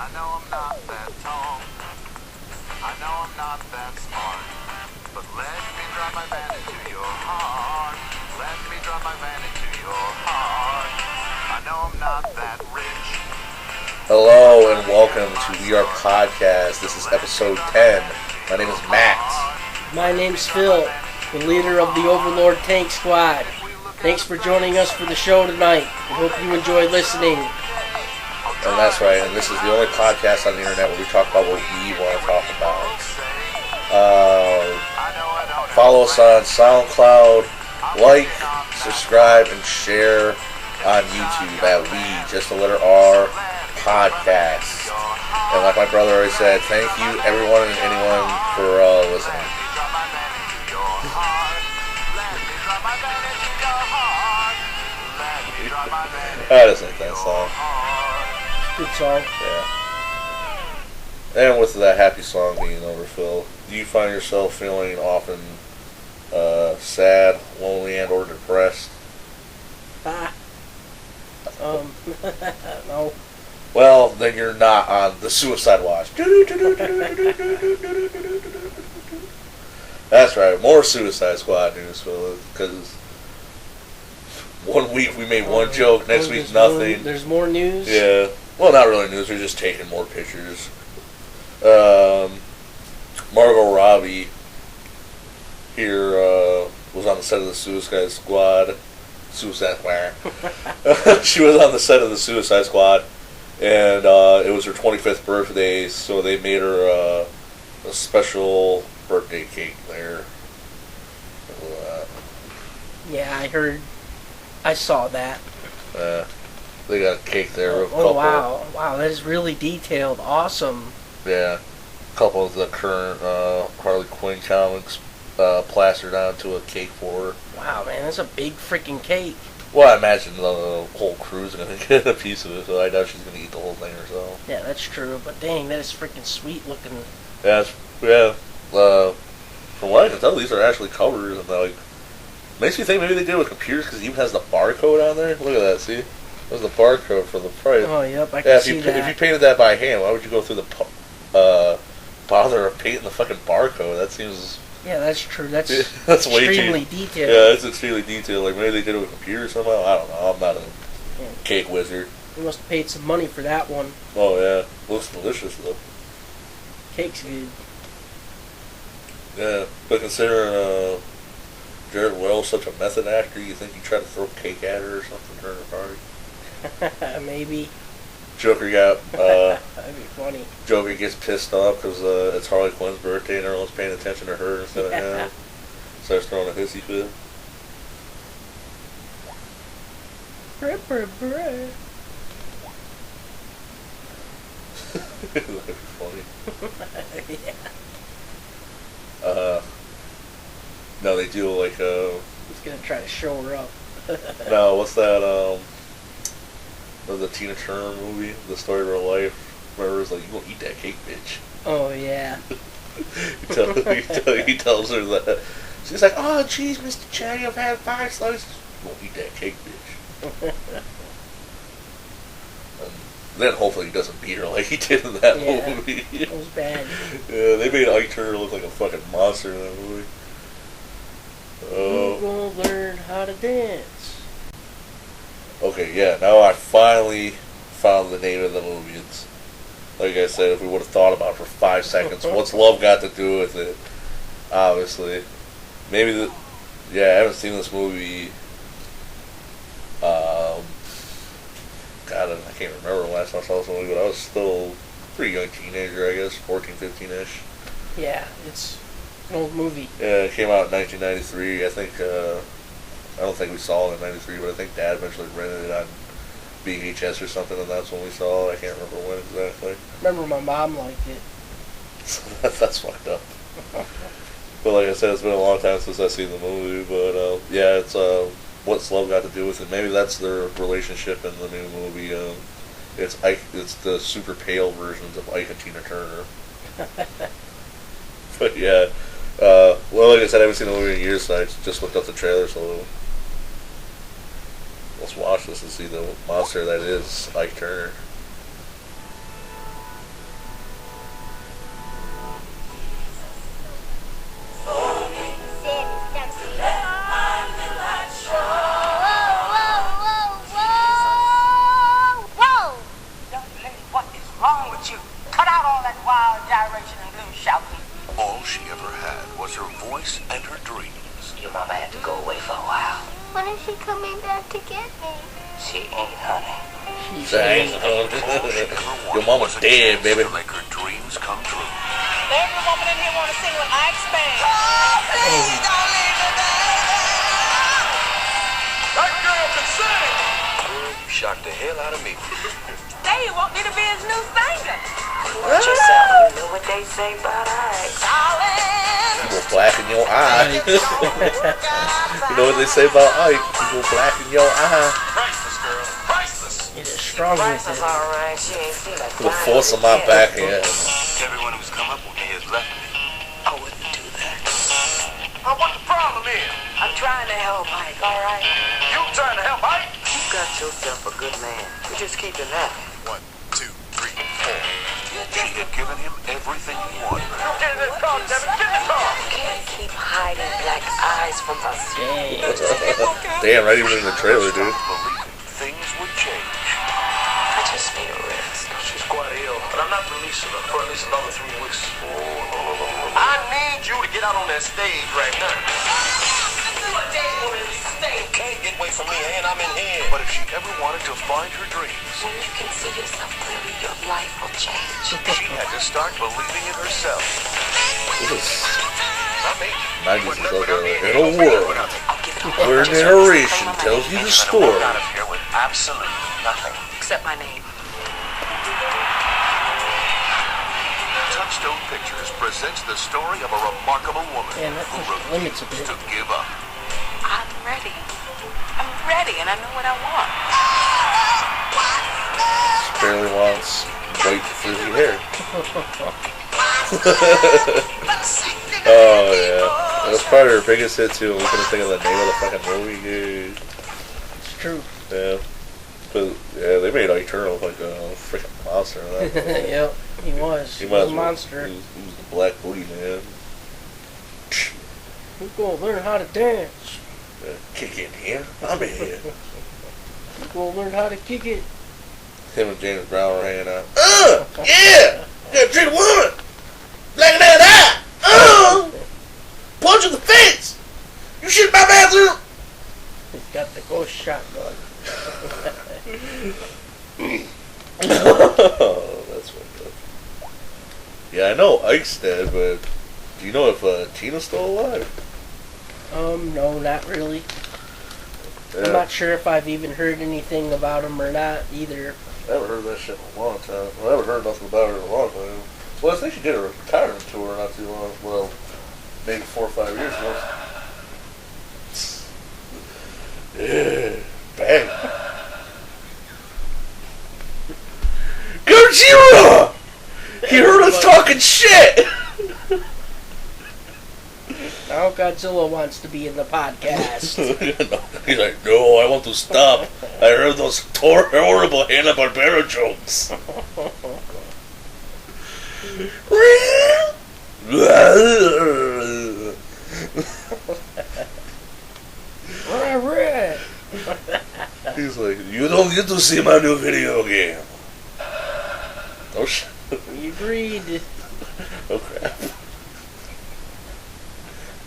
I know I'm not that tall. I know I'm not that smart. But let me drop my van into your heart. Let me drop my van into your heart. I know I'm not that rich. Hello and welcome to We Are Podcast. This is episode 10. My name is Matt. My name's Phil, the leader of the Overlord Tank Squad. Thanks for joining us for the show tonight. We hope you enjoy listening. And that's right, and this is the only podcast on the internet where we talk about what we want to talk about. Follow us on SoundCloud, like, subscribe, and share on YouTube at We, just the letter R, Podcast. And like my brother already said, thank you everyone and anyone for listening. I just like that song. Good song. Yeah. And with that happy song being over, Phil, do you find yourself feeling often sad, lonely, and or depressed? No. Well, then you're not on the suicide watch. That's right, more Suicide Squad news, Phil, because 1 week we made one joke, next week's nothing. There's more news? Yeah. Well, not really news, we're just taking more pictures. Margot Robbie here was on the set of the Suicide Squad. She was on the set of the Suicide Squad, and it was her 25th birthday, so they made her a special birthday cake there. Yeah, I saw that. They got a cake there with a couple. Oh, wow, that is really detailed. Awesome. Yeah, a couple of the current Harley Quinn comics plastered onto a cake for her. Wow, man, that's a big freaking cake. Well, I imagine the whole crew's going to get a piece of it, so I doubt she's going to eat the whole thing herself. Yeah, that's true, but dang, that is freaking sweet looking. Yeah. From what I can tell, these are actually covers, and like, makes me think maybe they did it with computers because it even has the barcode on there. Look at that, see? There's the barcode for the price. Oh, yep, I can see that. If you painted that by hand, why would you go through the bother of painting the fucking barcode? That seems... Yeah, that's true. That's way extremely detailed. Yeah, it's extremely detailed. Like, maybe they did it with a computer somehow. I don't know. I'm not a cake wizard. You must have paid some money for that one. Oh, yeah. Looks delicious, though. Cake's good. Yeah, but considering Jared Wells such a method actor, you think he'd try to throw cake at her or something during her party? Maybe. Joker got... That'd be funny. Joker gets pissed off because it's Harley Quinn's birthday and everyone's paying attention to her instead of him. Starts throwing a hissy fit. That'd be funny. Yeah. No, they do like He's gonna try to show her up. No, what's that? The Tina Turner movie, The Story of Her Life. Remember, it's like, you won't eat that cake, bitch. Oh yeah. he tells her that. She's like, oh, jeez, Mr. Chatty, I've had 5 slices. You won't eat that cake, bitch. And then hopefully he doesn't beat her like he did in that movie. It was bad. Yeah, they made Ike Turner look like a fucking monster in that movie. You're gonna learn how to dance. Okay, yeah, now I finally found the name of the movie. It's, like I said, if we would have thought about it for 5 seconds, what's love got to do with it? Obviously. Maybe I haven't seen this movie, God, I can't remember when last time I saw this movie, but I was still a pretty young teenager, I guess, 14, 15-ish. Yeah, it's an old movie. Yeah, it came out in 1993, I think, I don't think we saw it in 93, but I think Dad eventually rented it on VHS or something, and that's when we saw it. I can't remember when exactly. I remember my mom liked it. That's fucked up. But like I said, it's been a long time since I've seen the movie, but yeah, it's what's love got to do with it? Maybe that's their relationship in the new movie. It's the super pale versions of Ike and Tina Turner. But yeah, well, like I said, I haven't seen the movie in years, so I just looked up the trailer, so let's watch this and see the monster that is Ike Turner. she ever had was her voice and her dreams. Your mama had to go away for a while. When is she coming back to get me? She ain't, honey. Dang, All she ever your wanted mama's was a dead, chance baby. to make her dreams come true. Every woman in here want to sing with Ike Span. Please don't leave me, baby. That girl can sing! Girl, you shocked the hell out of me. Say you want me to be his new singer. Watch yourself. You know what they say about Ike. You go black in your eye. You know what they say about Ike? You go black in your eye. Priceless, girl. Priceless. It is strong with Price is it. alright. She ain't seen a The dime force of my yet. backhand. Everyone who's come up with me has left me. I wouldn't do that. What the problem is? I'm trying to help Ike, alright? You trying to help Ike? You got yourself a good man. You just keep him happy. 1, 2, 3, 4. She had given him everything he wanted. You get in this car, Devin. Get in the car. You can't keep hiding black eyes from us. Dang. Damn, right even in the trailer, dude. Believing things would change. I just need a rest. She's quite ill, but I'm not releasing her for at least another 3 weeks. I need you to get out on that stage right now. You can't get away from me, and I'm in here. But if she ever wanted to find her dreams, When you can see yourself clearly, your life will change. she had to start believing in herself. This is Not me. 90s is like in a world I'll give it all. where Just narration reclaim my tells name. you the And you're gonna walk story. out of here with absolutely nothing. Except my name. Touchstone Pictures presents the story of a remarkable woman Man, that who puts the limits a refused bit. to give up. I'm ready. I'm ready, and I know what I want. Barely wants white frizzy hair. Oh yeah, that was probably her biggest hit too. We couldn't think of the name of the fucking movie, dude. It's true. Yeah, but yeah, they made Ike Turner look like a freaking monster. In that movie. Yep, he was. He He might was as a well- monster. He was the Black Booty Man. We're gonna learn how to dance. Kick in here. I'm in here. We're gonna learn how to kick it. Him and James Brown were hanging out. Yeah! You gotta treat a woman like that eye! Punch in the face! You shit my bathroom! He's got the ghost shotgun. Oh, that's fucked up. Yeah, I know Ike's dead, but do you know if Tina's still alive? No, not really. Yeah, I'm not sure if I've even heard anything about him or not either. I haven't heard that shit in a long time. Well, I haven't heard nothing about her in a long time. Well, I think she did a retirement tour not too long. Well, maybe 4 or 5 years ago. Yeah, bang. Godzilla! He heard us talking shit! Now Godzilla wants to be in the podcast. He's like, no, I want to stop. I heard those horrible Hanna-Barbera jokes. Right. He's like, you don't get to see my new video game. Oh shit. We agreed. Oh crap.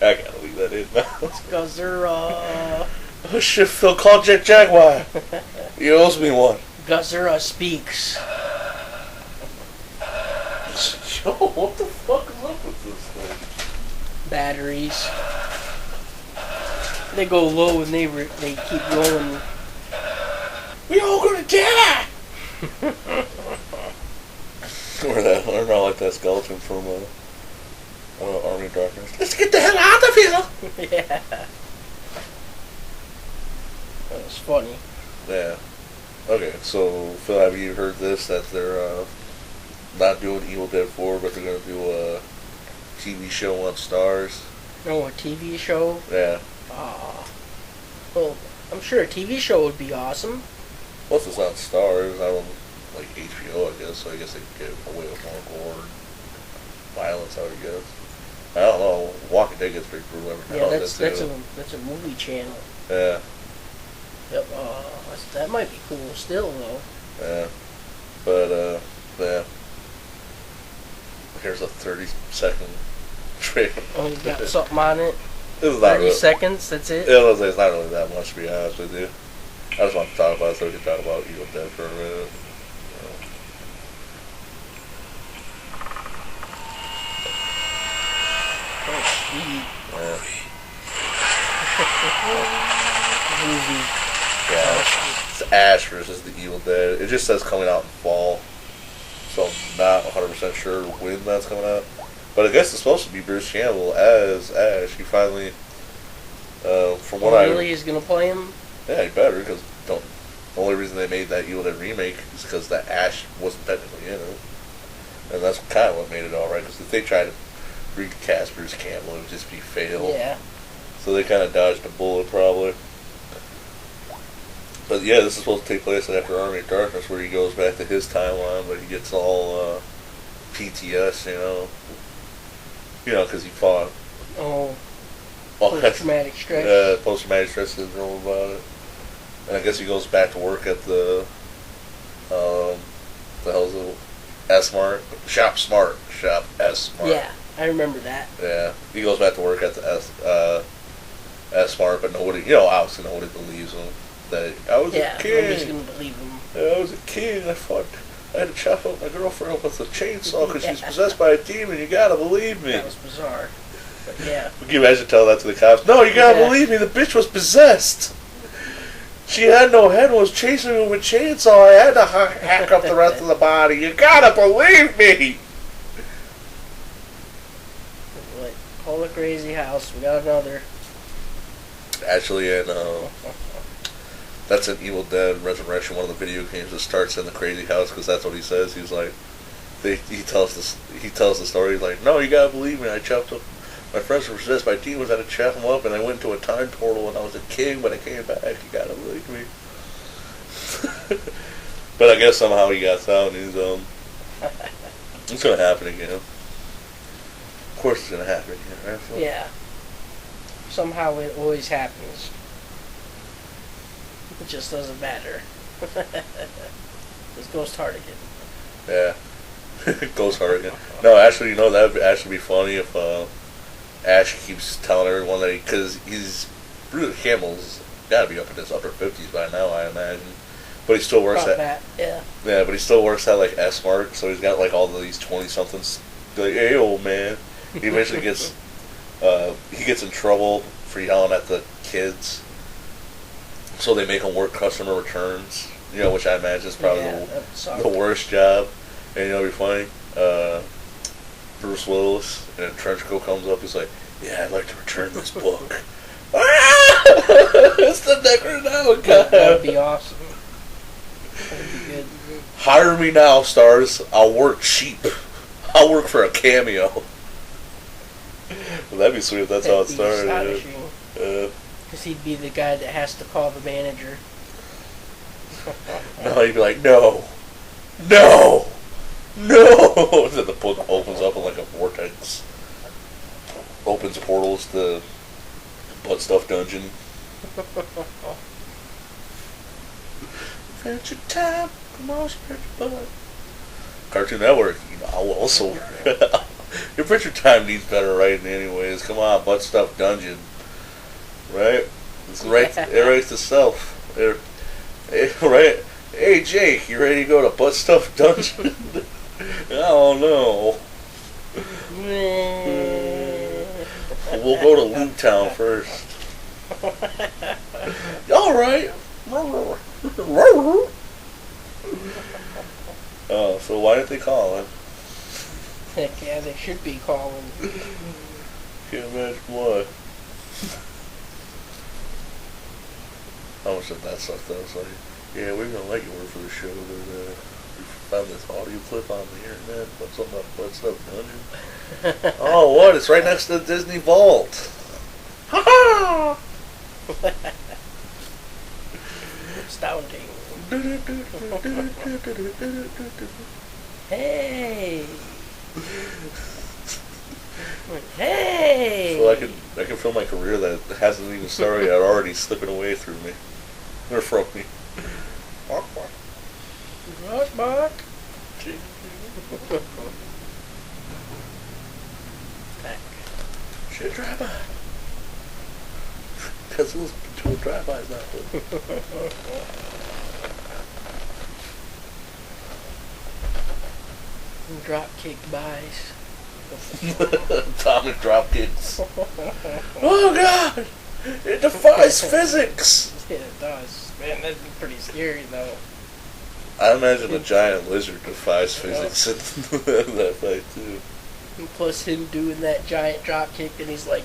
I gotta leave that in now. Godzilla. Oh shit, Phil, call Jack Jaguar. He owes me one. Godzilla speaks. Yo, what the fuck is up with this thing? Batteries. They go low and they keep going. We all gonna die! Or not like that skeleton from Army of Darkness. Let's get the hell out of here! Yeah. That was funny. Yeah. Okay, so Phil, have you heard this? That they're not doing Evil Dead 4, but they're gonna do a TV show on Stars. Oh, a TV show? Yeah. Well, I'm sure a TV show would be awesome. Plus it's on Stars, not on like HBO, I guess. So I guess they could get away with more gore and violence, I would guess. I don't know. Walking Dead gets pretty brutal every now Yeah, and that's then, a movie channel. too. Yeah. Yep. That might be cool still though. Yeah. But, yeah. Here's a 30-second Trailer. Only got something on it. This is not 30 real. seconds, that's it. It's not really that much, to be honest with you. I just want to talk about it so we can talk about Evil Dead for a minute. Oh, sweet. Yeah. Movie. Yeah. It's Ash versus the Evil Dead. It just says coming out in fall. So I'm not 100% sure when that's coming out. But I guess it's supposed to be Bruce Campbell as Ash. He finally, from what Really is gonna play him? Yeah, he better, because the only reason they made that Evil Dead remake is because that Ash wasn't technically in it. And that's kind of what made it alright, because if they tried to recast Bruce Campbell, it would just be fatal. Yeah. So they kind of dodged a bullet, probably. But yeah, this is supposed to take place after Army of Darkness, where he goes back to his timeline, but he gets all PTS, you know, because he fought. Oh, all post-traumatic stress. Post-traumatic stress syndrome about it. And I guess he goes back to work at the hell's it? S-Mart? Shop S-Mart. Yeah, I remember that. Yeah, he goes back to work at the S-Mart, but nobody, obviously nobody believes him. That I was a kid. Nobody's gonna believe him. I was a kid. I had to chop up my girlfriend with a chainsaw because she's possessed by a demon. You gotta believe me. That was bizarre. But yeah. Can you imagine telling that to the cops? No, you gotta believe me. The bitch was possessed. She had no head and was chasing me with a chainsaw. I had to hack up the rest of the body. You gotta believe me. Like, call the crazy house. We got another. Actually, that's an Evil Dead Resurrection, one of the video games that starts in the crazy house, because that's what he says. He's like, he tells the story. He's like, no, you gotta believe me. I chopped up my friends were possessed by demons. I had to chop them up, and I went into a time portal, and I was a king, but I came back. You gotta believe me. But I guess somehow he got out, and it's gonna happen again. Of course, it's gonna happen again, right? So, yeah. Somehow it always happens. It just doesn't matter. This Ghost Hardigan. Yeah. Ghost Hardigan. No, actually, that would actually be funny if Ash keeps telling everyone that because Bruce Campbell's got to be up in his upper 50s by now, I imagine. But he still works That, yeah. Yeah, but he still works at like S-Mart, so he's got like all these 20-somethings. Like, hey, old man. He eventually gets in trouble for yelling at the kids. So they make him work customer returns, which I imagine is probably the worst job. And it'd be funny. Bruce Willis in a trench coat comes up. He's like, "Yeah, I'd like to return this book." It's the Necronomicon. That'd be awesome. That'd be good. Hire me now, stars. I'll work cheap. I'll work for a cameo. Well, that'd be sweet if that's how it started. Because he'd be the guy that has to call the manager. No, he'd be like, no. No! No! Then the book opens up in like a vortex. Opens portals to Butt Stuff Dungeon. Adventure time, come on, spread your butt. Cartoon Network, I'll also your Adventure Time needs better writing anyways. Come on, Butt Stuff Dungeon. Right? It writes itself. Right? Hey Jake, you ready to go to Butt Stuff Dungeon? I don't know. We'll go to Loot Town first. Alright. Oh, so why didn't they call him? Heck yeah, they should be calling. Can't imagine why. How much of that stuff though? It's like, yeah, we're gonna let you work for the show, but we found this audio clip on the internet. What's something about What's Up Dungeon? Oh, what? It's right next to the Disney Vault. Ha ha! Astounding. Hey! Hey! So I can feel my career that hasn't even started yet already slipping away through me. Or from me. Rock bark. drive-by. Godzilla's doing drive-bys now. Dropkick buys. Atomic drop kicks. Oh God! It defies physics. Yeah, it does. Man, that'd be pretty scary though. I imagine a giant lizard defies physics in that fight too. And plus him doing that giant drop kick, and he's like,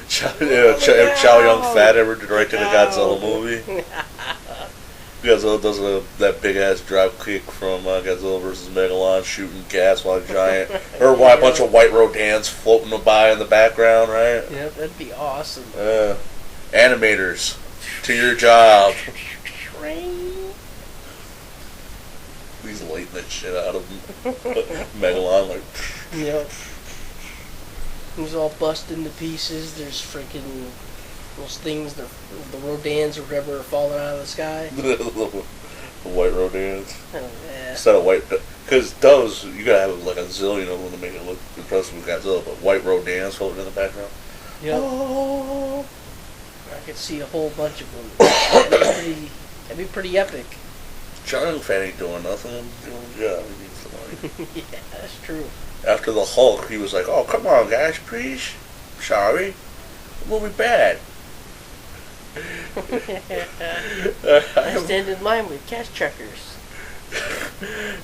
Chow Yun Fat ever directed a Godzilla movie? Godzilla does that big ass drop kick from Godzilla vs. Megalon, shooting gas while a giant, or while a bunch of white Rodans floating by in the background, right? yeah, that'd be awesome. Animators, to your job. Train. He's lighting that shit out of Megalon, like. Yep. He's all busting to pieces. There's freaking those things, the Rodans or whatever, are falling out of the sky. The white Rodans. Oh, yeah. Instead of white, because doves, you gotta have like a zillion of them to make it look impressive with Godzilla, but white Rodans floating in the background. Yep. Oh. I could see a whole bunch of them. That'd be pretty epic. Giant Fan ain't doing nothing. He's doing his job. He needs the money. Yeah, that's true. After the Hulk, he was like, "Oh, come on, guys, please. Sorry, the movie bad." I stand in line with cash checkers.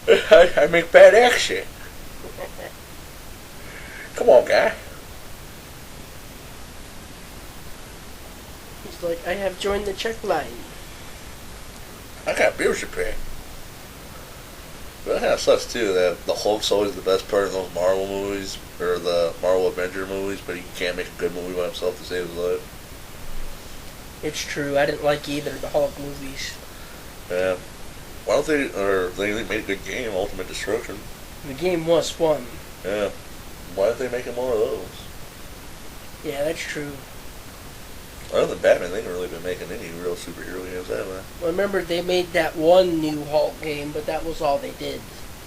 I make bad action. Come on, guy. He's like, I have joined the check line. I got bills to pay. But that kind of sucks too. That the Hulk's always the best part in those Marvel movies or the Marvel Avenger movies, but he can't make a good movie by himself to save his life. It's true. I didn't like either of the Hulk movies. Yeah. Why don't they? Or they made a good game, Ultimate Destruction. The game was fun. Yeah. Why aren't they making more of those? Yeah, that's true. Other than Batman, they haven't really been making any real superhero games, have they? Well, remember they made that one new Hulk game, but that was all they did,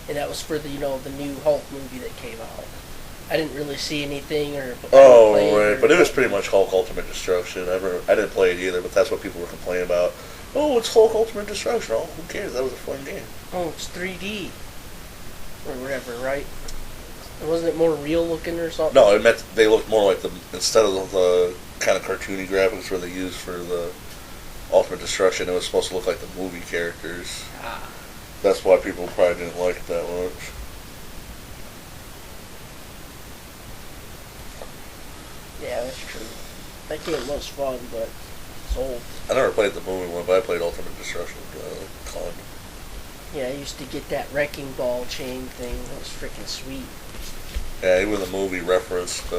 and that was for the the new Hulk movie that came out. I didn't really see anything or. Oh right, but it was pretty much Hulk Ultimate Destruction. I didn't play it either, but that's what people were complaining about. Oh, it's Hulk Ultimate Destruction. Oh, who cares? That was a fun game. Oh, it's 3D or whatever, right? Wasn't it more real looking or something? No, it meant they looked more like instead of the kind of cartoony graphics where they used for the Ultimate Destruction, it was supposed to look like the movie characters. Ah. That's why people probably didn't like it that much. Yeah, that's true. That game was fun, but it's old. I never played the movie one, but I played Ultimate Destruction a ton. Yeah, I used to get that wrecking ball chain thing. That was freaking sweet. Yeah, even the movie referenced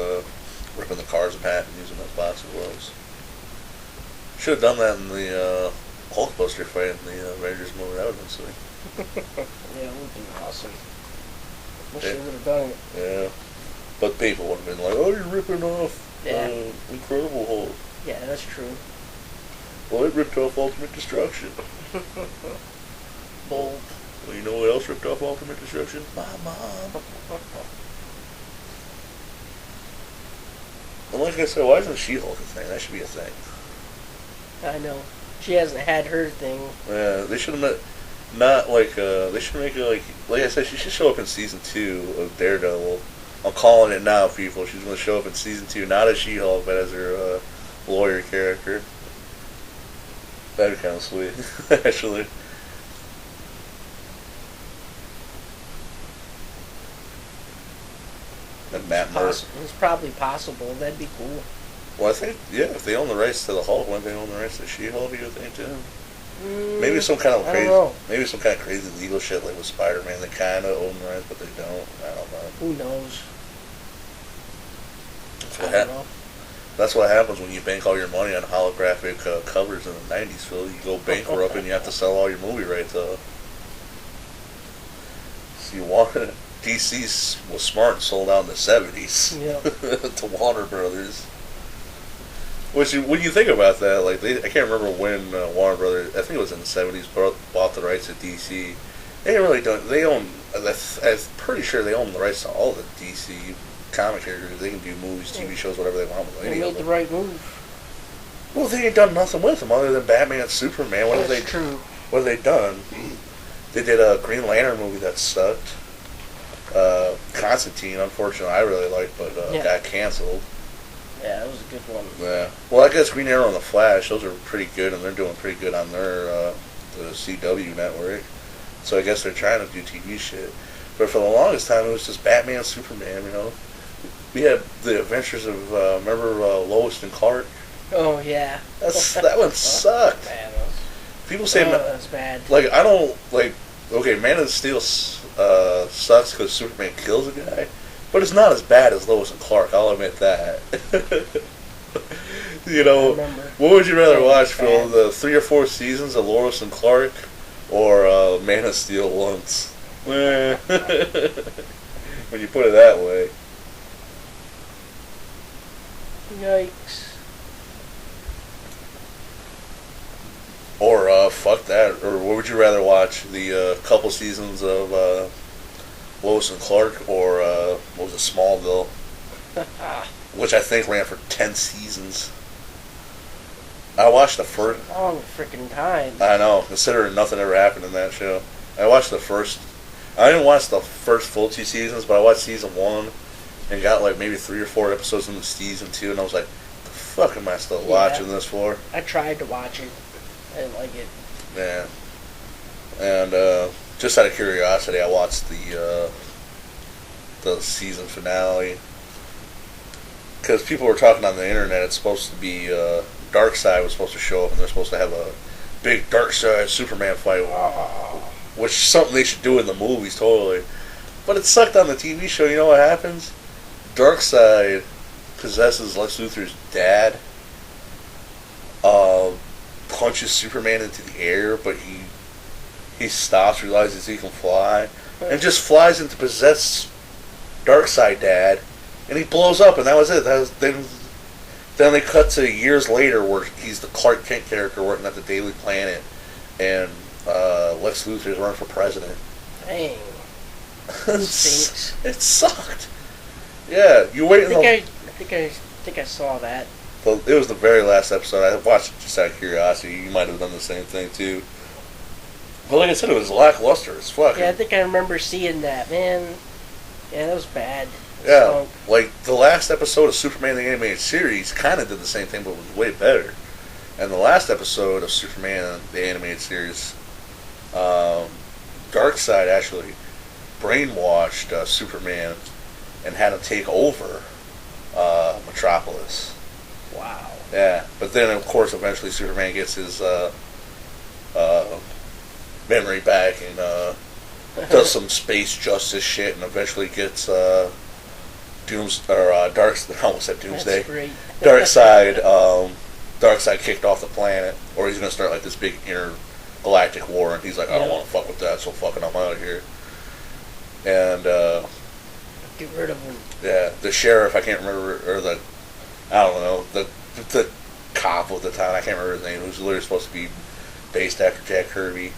ripping the cars apart and using those boxing gloves. Should have done that in the Hulkbuster fight in the Avengers movie. That would have been sweet. Yeah, it would be awesome. Wish Yeah. they would have done it. Yeah. But people would have been like, "Oh, you're ripping off Yeah. Incredible Hulk." Yeah, that's true. Well, it ripped off Ultimate Destruction. Bold. Well, you know what else ripped off Ultimate Destruction? My mom. And like I said, why isn't She-Hulk a thing? That should be a thing. I know. She hasn't had her thing. Yeah, they should have they should make it like I said, she should show up in season 2 of Daredevil. I'm calling it now, people. She's going to show up in season 2, not as She-Hulk, but as her lawyer character. That'd be kind of sweet, actually. And Matt Murdock. It's probably possible. That'd be cool. Well, I think, yeah, if they own the rights to the Hulk, wouldn't they own the rights to She-Hulk, you would think, too? Maybe some kind of I don't crazy, know. maybe some kind of crazy legal shit like with Spider-Man. They kind of own the rights, but they don't. I don't know. Who knows? That's I what, don't know. that's what happens when you bank all your money on holographic covers in the 90s, Phil. You go bankrupt and you have to sell all your movie rights off. So you wanted DC was smart and sold out in the 70s Yeah. to Warner Brothers. Which, when you think about that, like I can't remember when Warner Brothers, I think it was in the 70s, bought the rights to DC. They really don't. They own. I'm pretty sure they own the rights to all the DC comic characters. They can do movies, TV shows, whatever they want with They any made of the them. right move. Well, they ain't done nothing with them other than Batman and Superman. What have That's they? true. What have they done? They did a Green Lantern movie that sucked. Constantine, unfortunately, I really liked, but Yeah. got canceled. Yeah, that was a good one. Yeah. Well, I guess Green Arrow and the Flash, those are pretty good, and they're doing pretty good on their the CW network. So I guess they're trying to do TV shit. But for the longest time, it was just Batman, Superman. You know, we had the Adventures of remember Lois and Clark. Oh yeah. That one sucked. Man, People say that's bad. like I don't like. Okay, Man of Steel sucks because Superman kills a guy, but it's not as bad as Lois and Clark. I'll admit that. You I know, remember. what would you rather Yeah, watch, it's Phil? bad. The 3 or 4 seasons of Lois and Clark, or Man of Steel once? When you put it that way. Yikes. Or fuck that. Or what would you rather watch? The couple seasons of Lois and Clark, or what was it, Smallville, which I think ran for 10 seasons. I watched the first. Long freaking time. I know, considering nothing ever happened in that show. I watched the first. I didn't watch the first full 2 seasons, but I watched season 1 and got like maybe 3 or 4 episodes into season 2, and I was like, "The fuck am I still Yeah. watching this for?" I tried to watch it. I didn't like it. Yeah. And just out of curiosity, I watched the season finale because people were talking on the internet. It's supposed to be Darkseid was supposed to show up, and they're supposed to have a big Darkseid Superman fight, which is something they should do in the movies totally. But it sucked on the TV show. You know what happens? Darkseid possesses Lex Luthor's dad. Punches Superman into the air, but he stops, realizes he can fly, and just flies into possess Darkseid dad, and he blows up, and that was it. Then they cut to years later where he's the Clark Kent character working at the Daily Planet, and Lex Luthor's running for president. Dang. Stinks. It sucked. Yeah, you wait until I think I saw that. it was the very last episode. I watched it just out of curiosity. You might have done the same thing too. But like I said, it was lackluster as fuck. Yeah, I think I remember seeing that, man. Yeah, that was bad. Yeah, Stunk. like the last episode of Superman the Animated Series kind of did the same thing, but was way better. And the last episode of Superman the Animated Series, Darkseid actually brainwashed Superman and had him take over Metropolis. Wow. Yeah, but then of course eventually Superman gets his memory back and does some space justice shit, and eventually gets I almost said Doomsday. That's great. Darkseid kicked off the planet, or he's gonna start like this big intergalactic war, and he's like, I don't Yeah. want to fuck with that, so fucking I'm out of here. And Get rid of him. yeah, the sheriff, I can't remember, or I don't know, the cop of the town, I can't remember his name, who's literally supposed to be based after Jack Kirby,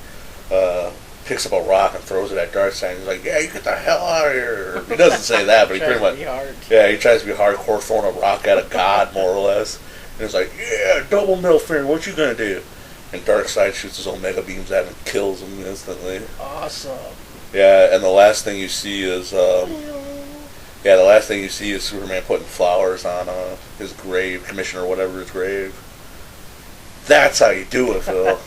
picks up a rock and throws it at Darkseid, and he's like, yeah, you get the hell out of here. He doesn't say that, but he Tries pretty to much, be hard. yeah, he tries to be hardcore, throwing a rock at a god, more or less. And he's like, yeah, double middle finger, what you gonna do? And Darkseid shoots his own mega beams at him and kills him instantly. Awesome. Yeah, and the last thing you see is Superman putting flowers on his grave, Commissioner whatever's grave. That's how you do it, Phil.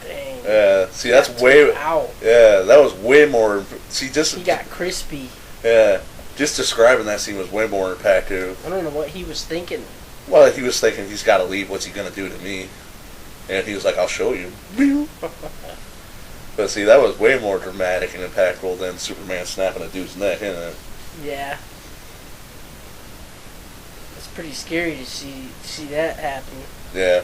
Dang. Yeah, see, that's way. Ow. Yeah, that was way more. See, just He got crispy. yeah, just describing that scene was way more impactful. I don't know what he was thinking. Well, he was thinking he's got to leave. What's he gonna do to me? And he was like, "I'll show you." But see, that was way more dramatic and impactful than Superman snapping a dude's neck, isn't it? Yeah. It's pretty scary to see that happen. Yeah.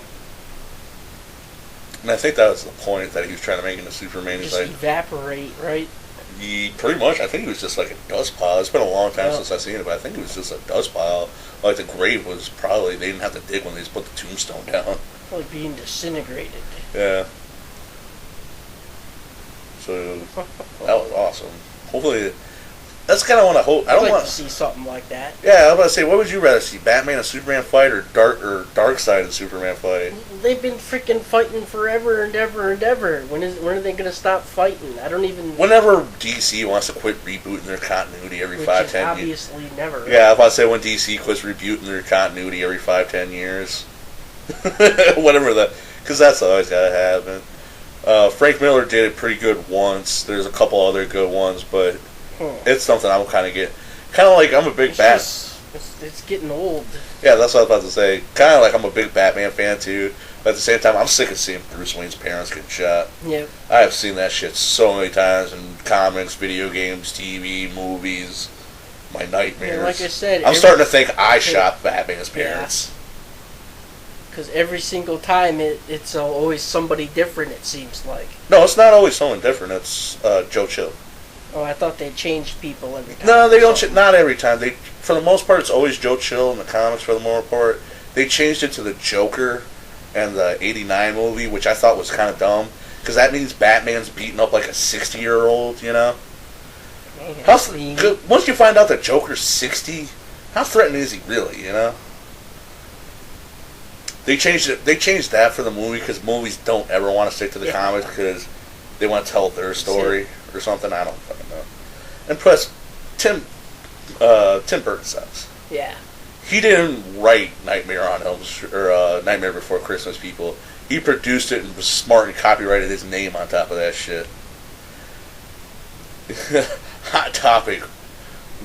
And I think that was the point that he was trying to make into Superman. He's Just like, evaporate, right? he pretty much, I think he was just like a dust pile. It's been a long time Yeah. since I've seen it, but I think he was just a dust pile. Like the grave was probably, they didn't have to dig when they just put the tombstone down. Like being disintegrated. Yeah. So that was awesome. Hopefully, That's kind of what I hope. I I'd don't like want to see something like that. Yeah, I was about to say, what would you rather see, Batman and Superman fight, or Darkseid and Superman fight? They've been freaking fighting forever and ever and ever. When are they gonna stop fighting? I don't even. Whenever DC wants to quit rebooting their continuity every Which 5, is 10 years. obviously never. Yeah, I was about to say when DC quits rebooting their continuity every 5, 10 years. Whatever that, because that's always gotta happen. Frank Miller did it pretty good once. There's a couple other good ones, but it's something I'm kind of like I'm a big It's getting old. Yeah, that's what I was about to say. Kind of like I'm a big Batman fan too, but at the same time, I'm sick of seeing Bruce Wayne's parents get shot. Yep. I have seen that shit so many times in comics, video games, TV, movies. My nightmares. Yeah, like I said, I'm starting to think I shot Batman's parents. Because every single time it's always somebody different. It seems like. No, it's not always someone different. It's Joe Chill. Oh, I thought they changed people every time. No, they don't. Not every time. For the most part, it's always Joe Chill in the comics. For the most part, they changed it to the Joker and the '89 movie, which I thought was kind of dumb because that means Batman's beating up like a 60-year-old. You know. Once you find out that Joker's 60, how threatening is he really? You know. They changed it. They changed that for the movie because movies don't ever want to stick to the comics because they want to tell their story or something. I don't fucking know. And plus, Tim Burton sucks. Yeah. He didn't write Nightmare on Elm Street or Nightmare Before Christmas. People. He produced it and was smart and copyrighted his name on top of that shit. Hot Topic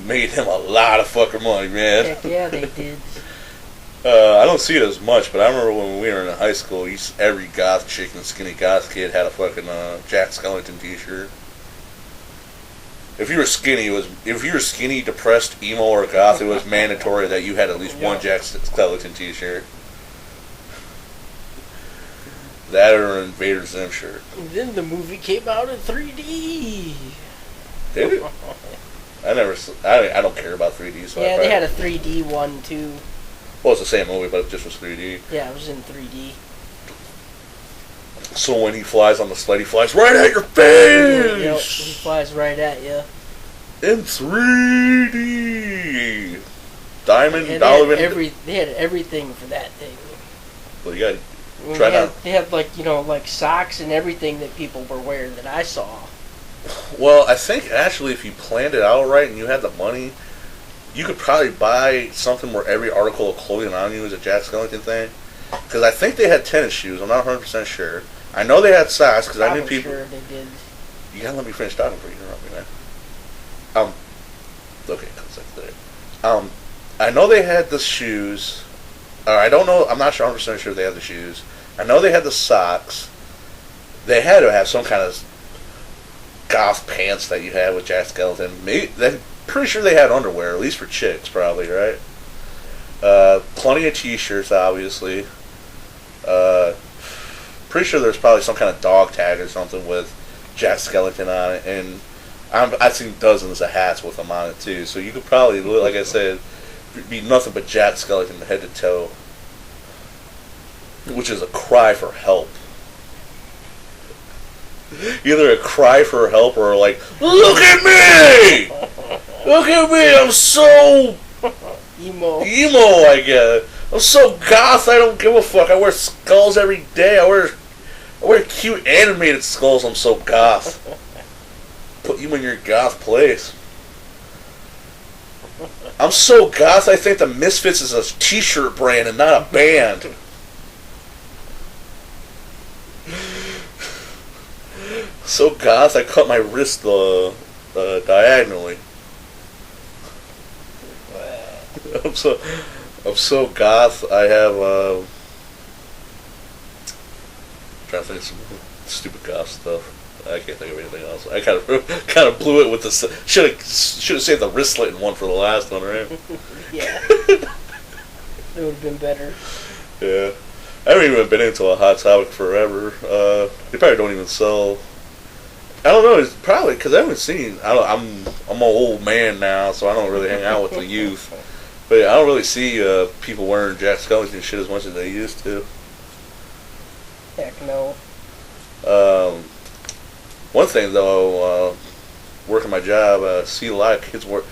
made him a lot of fucking money, man. Heck yeah, they did. I don't see it as much, but I remember when we were in high school, every goth chick and skinny goth kid had a fucking Jack Skellington t-shirt. If you were skinny, depressed, emo, or goth, it was mandatory that you had at least one Jack Skellington t-shirt. That or an Invader Zim shirt. And then the movie came out in 3D. Did it? I don't care about 3D. So Yeah, they had a 3D one too. Well, it's the same movie, but it just was 3D. Yeah, it was in 3D. So when he flies on the sled, he flies right at your face! Yep, he flies right at you. In 3D! Diamond, And Donovan... they had everything for that thing. Well, you gotta try that. They had like socks and everything that people were wearing that I saw. Well, I think actually if you planned it out right and you had the money, you could probably buy something where every article of clothing on you is a Jack Skellington thing. Because I think they had tennis shoes. I'm not 100% sure. I know they had socks because I knew people. Sure they did. You gotta let me finish talking before you interrupt me, man. Okay, I know they had the shoes. I don't know. I'm not 100% sure if they had the shoes. I know they had the socks. They had to have some kind of goth pants that you had with Jack Skellington. Maybe. Pretty sure they had underwear, at least for chicks, probably, right? Plenty of t-shirts, obviously. Pretty sure there's probably some kind of dog tag or something with Jack Skellington on it, and I've seen dozens of hats with him on it too. So you could probably, like I said, be nothing but Jack Skellington head to toe, which is a cry for help. Either a cry for help or like, look at me! Look at me, I'm so Emo, I guess. I'm so goth, I don't give a fuck. I wear skulls every day. I wear cute animated skulls, I'm so goth. Put you in your goth place. I'm so goth, I think the Misfits is a t-shirt brand and not a band. So goth, I cut my wrist diagonally. I'm so goth. I have trying to think of some stupid goth stuff. I can't think of anything else. I kind of blew it with the should have saved the wristlet in one for the last one, right? Yeah, it would have been better. Yeah, I haven't even been into a Hot Topic forever. They probably don't even sell. I don't know. It's probably because I haven't seen. I'm an old man now, so I don't really hang out with the youth. But I don't really see people wearing Jack Skellington shit as much as they used to. Heck no. One thing though, working my job, see a lot of kids work.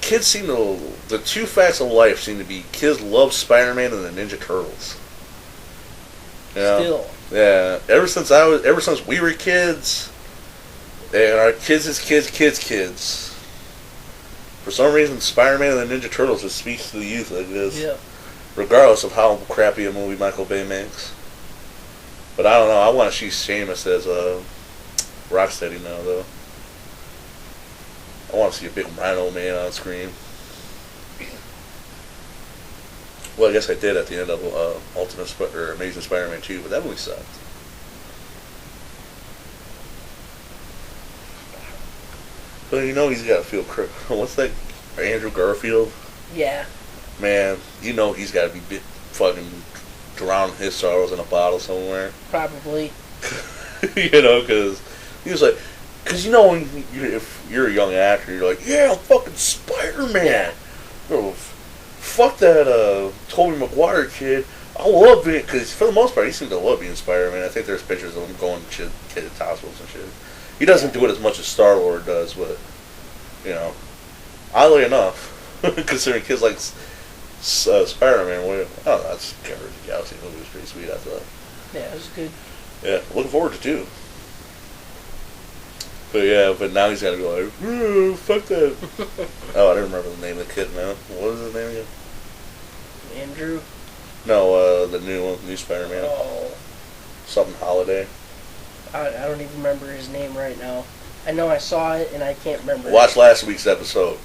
Kids seem to, the two facts of life seem to be kids love Spider-Man and the Ninja Turtles. You know? Still. Yeah, ever since we were kids, and our kids' kids. For some reason, Spider-Man and the Ninja Turtles just speaks to the youth like this. Yeah. Regardless of how crappy a movie Michael Bay makes. But I don't know, I want to see Seamus as Rocksteady now, though. I want to see a big rhino man on screen. Well, I guess I did at the end of Amazing Spider-Man 2, but that movie sucked. But you know he's got to feel what's that? Andrew Garfield? Yeah. Man, you know he's got to be fucking drowning his sorrows in a bottle somewhere. Probably. You know, because he was like, because you know when if you're a young actor, you're like, yeah, I'm fucking Spider-Man. Bro, fuck that Tobey Maguire kid. I love it because for the most part he seemed to love being Spider-Man. I think there's pictures of him going to kids' hospitals and shit. He doesn't do it as much as Star-Lord does, but you know, oddly enough, considering kids like Spider-Man, I don't know, that's Guardians of the Galaxy movie was pretty sweet. I thought. Yeah, it was good. Yeah, looking forward to 2. But yeah, but now he's got to go like, fuck that. Oh, I don't remember the name of the kid now. What is his name again? Andrew? No, the new Spider-Man. Oh. Something Holiday. I don't even remember his name right now. I know I saw it and I can't remember. Watch last week's episode.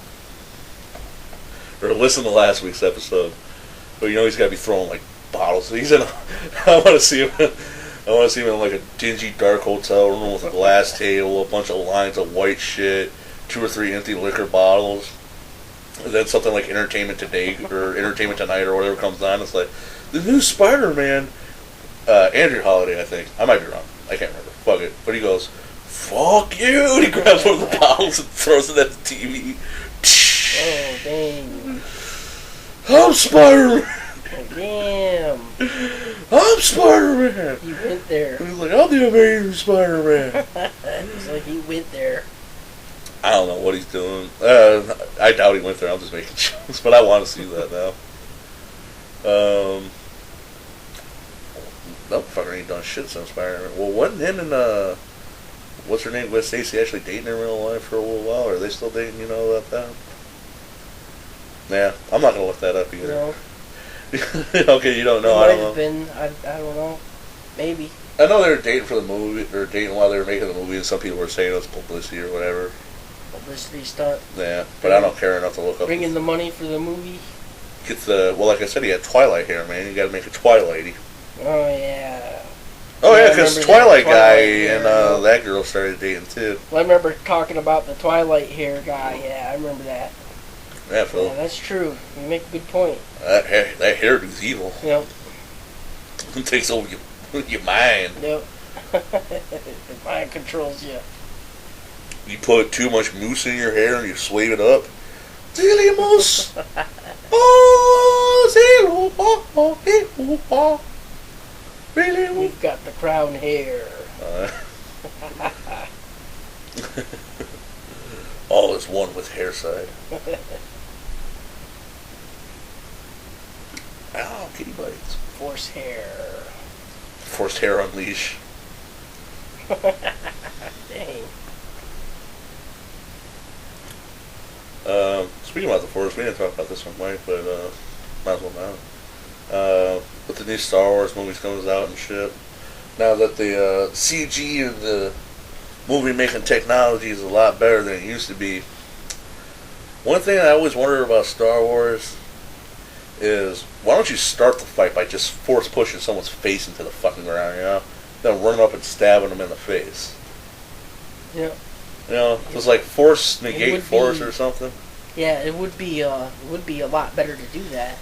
Or listen to last week's episode. But you know he's got to be throwing like bottles. He's in. I want to see him. I want to see him in like a dingy, dark hotel room with a glass table, a bunch of lines of white shit, 2 or 3 empty liquor bottles, and then something like Entertainment Today or Entertainment Tonight or whatever comes on. It's like the new Spider-Man. Andrew Holiday, I think. I might be wrong. I can't remember. Fuck it. But he goes, "Fuck you!" And he grabs one of the bottles and throws it at the TV. Oh, dang. I'm Spider-Man. Oh, damn. I'm Spider-Man. He went there. He's like, I'm the Amazing Spider-Man. It's like he went there. I don't know what he's doing. I doubt he went there. I'm just making jokes, but I want to see that now. No fucker ain't done shit since Spider-Man. Well, wasn't him and what's her name, Gwen Stacy, actually dating in real life for a little while? Or are they still dating? You know about that? Yeah, I'm not gonna look that up either. No. Okay, you don't know. It I might don't know. have been. I don't know. Maybe. I know they were dating for the movie, or dating while they were making the movie, and some people were saying it was publicity or whatever. Publicity stunt. Yeah, but I don't care enough to look up. Bringing the money for the movie. Get the like I said, he had Twilight hair, man. You got to make a Twilighty. Oh yeah. Oh Yeah, yeah, I because remember Twilight that guy Twilight and hair. that girl started dating too. Well, I remember talking about the Twilight hair guy. Yeah, I remember that. Yeah, Phil. Yeah, that's true. You make a good point. That hairdo's evil. Yep. It takes over your mind. Yep. It mind controls you. You put too much mousse in your hair and you swave it up. Silly mousse. Oh, zero, oh, oh, oh. Really? We've got the crown hair. All is one with hair side. Ow, kitty bites. Force hair. Forced hair unleash. Dang. Speaking about the Force, we didn't talk about this one, Mike, but might as well now. With the new Star Wars movies comes out and shit, now that the CG and the movie making technology is a lot better than it used to be. One thing I always wondered about Star Wars is why don't you start the fight by just force pushing someone's face into the fucking ground, you know? Then running up and stabbing them in the face. Yep. You know, it was like force negate would force be- or something. Yeah, it would be a lot better to do that.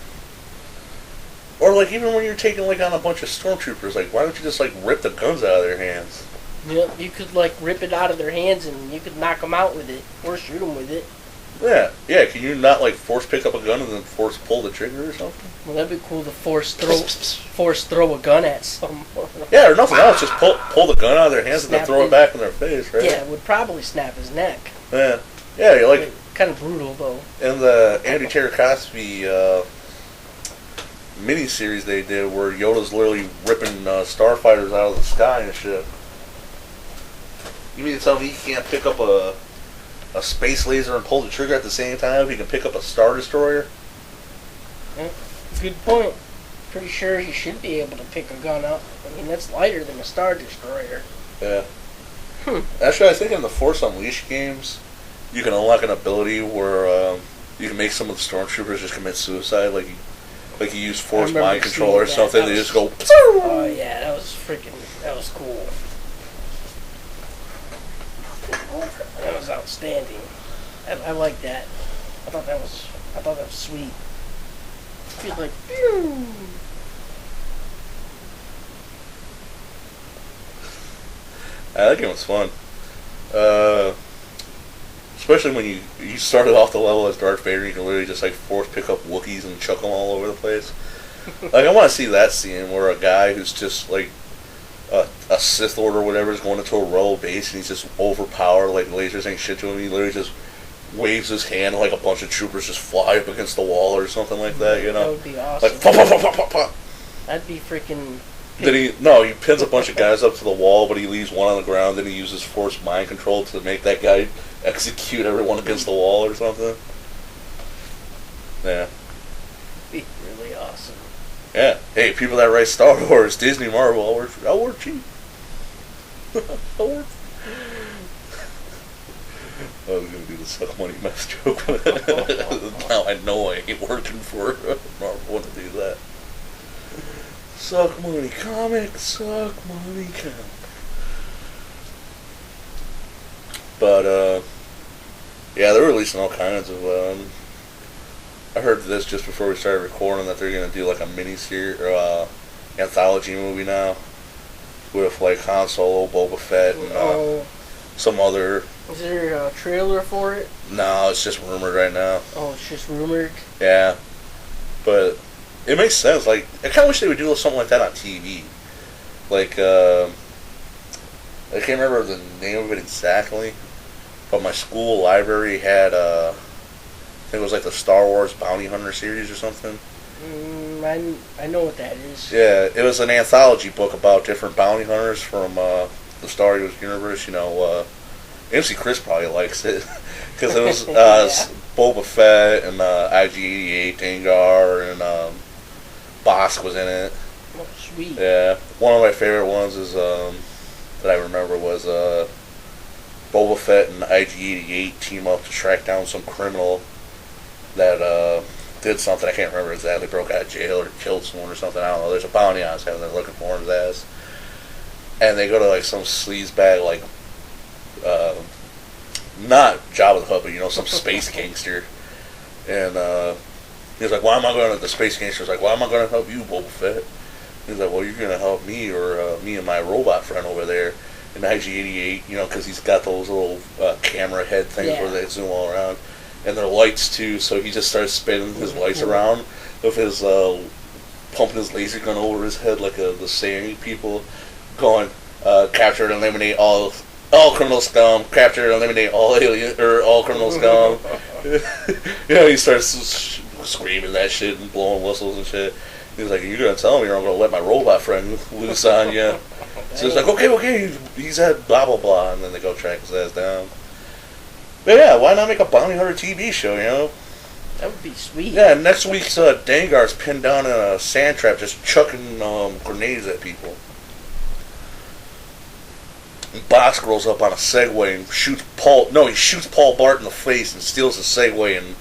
Or like even when you're taking like on a bunch of stormtroopers, like why don't you just like rip the guns out of their hands? Yep, you could like rip it out of their hands and you could knock them out with it or shoot them with it. Yeah. Can you not like force pick up a gun and then force pull the trigger or something? Well, that'd be cool to force throw a gun at someone. Yeah, or nothing else. Just pull the gun out of their hands and then Snap throw it. it back in their face, right? Yeah, it would probably snap his neck. Yeah. You're like Kind of brutal though. in the Andy Terracosby miniseries they did, where Yoda's literally ripping starfighters out of the sky and shit. You mean to tell me he can't pick up a space laser and pull the trigger at the same time? He can pick up a star destroyer. Yeah, good point. Pretty sure he should be able to pick a gun up. I mean, that's lighter than a Star Destroyer. Yeah. Actually, I think in the Force Unleashed games, you can unlock an ability where you can make some of the stormtroopers just commit suicide, like you use Force remember mind control or seeing that. something. That They was- just go. Oh yeah, that was cool. That was outstanding. I like that. I thought that was sweet. Feels like, pew. That game was fun. Especially when you started off the level as Darth Vader, you can literally just like force pick up Wookiees and chuck them all over the place. Like I want to see that scene where a guy who's just like a Sith Lord or whatever is going into a rebel base and he's just overpowered, like lasers ain't shit to him. He literally just waves his hand and like a bunch of troopers just fly up against the wall or something like that. You That know, would be awesome. like pop, pop, pop, pop, pop, pop. That'd be freaking. Then he pins a bunch of guys up to the wall, but he leaves one on the ground. Then he uses force mind control to make that guy execute everyone against the wall or something. Yeah, Be really awesome. yeah. Hey, people that write Star Wars, Disney, Marvel, I'll work cheap. I'll work. I was gonna do the suck money mess joke. Now I know I ain't working for Marvel to do that. Suck money comic, suck money comic. But yeah, they're releasing all kinds of. I heard this just before we started recording that they're gonna do like a mini-series or anthology movie now with like Han Solo, Boba Fett, and some other. Is there a trailer for it? No, it's just rumored right now. Oh, it's just rumored. Yeah, but it makes sense. Like, I kind of wish they would do something like that on TV. Like, I can't remember the name of it exactly, but my school library had, I think it was like the Star Wars Bounty Hunter series or something. I know what that is. Yeah, it was an anthology book about different bounty hunters from the Star Wars universe. You know, MC Chris probably likes it because it was Yeah. Boba Fett and IG-88 Dengar and Bosk was in it. Oh, sweet. Yeah, one of my favorite ones is that I remember was Boba Fett and IG-88 team up to track down some criminal that did something I can't remember exactly, broke out of jail or killed someone or something. I don't know. There's a bounty on his head and they're looking for his ass, and they go to like some sleazebag like not Jabba the Hutt, but you know, some space gangster, and he's like, "Why am I going to?" The space gangster's like, "Why am I going to help you, Boba Fett?" He's like, "Well, you're going to help me or me and my robot friend over there." And IG-88, you know, because he's got those little camera head things where they zoom all around, and they're lights too. So he just starts spinning his lights around with his pumping his laser gun over his head like the Saiyan people, going, "Capture and eliminate all criminal scum. Capture and eliminate all alien or all criminal scum." You know, he starts screaming that shit and blowing whistles and shit. He's like, "You're gonna tell me, or I'm gonna let my robot friend loose on you." So he's like, "Okay, he's at blah blah blah," and then they go track his ass down. But yeah, why not make a bounty hunter TV show? You know? That would be sweet. Yeah, next week's Dengar's pinned down in a sand trap, just chucking grenades at people. Bosk rolls up on a Segway and shoots Paul. No, he shoots Paul Bart in the face and steals the Segway and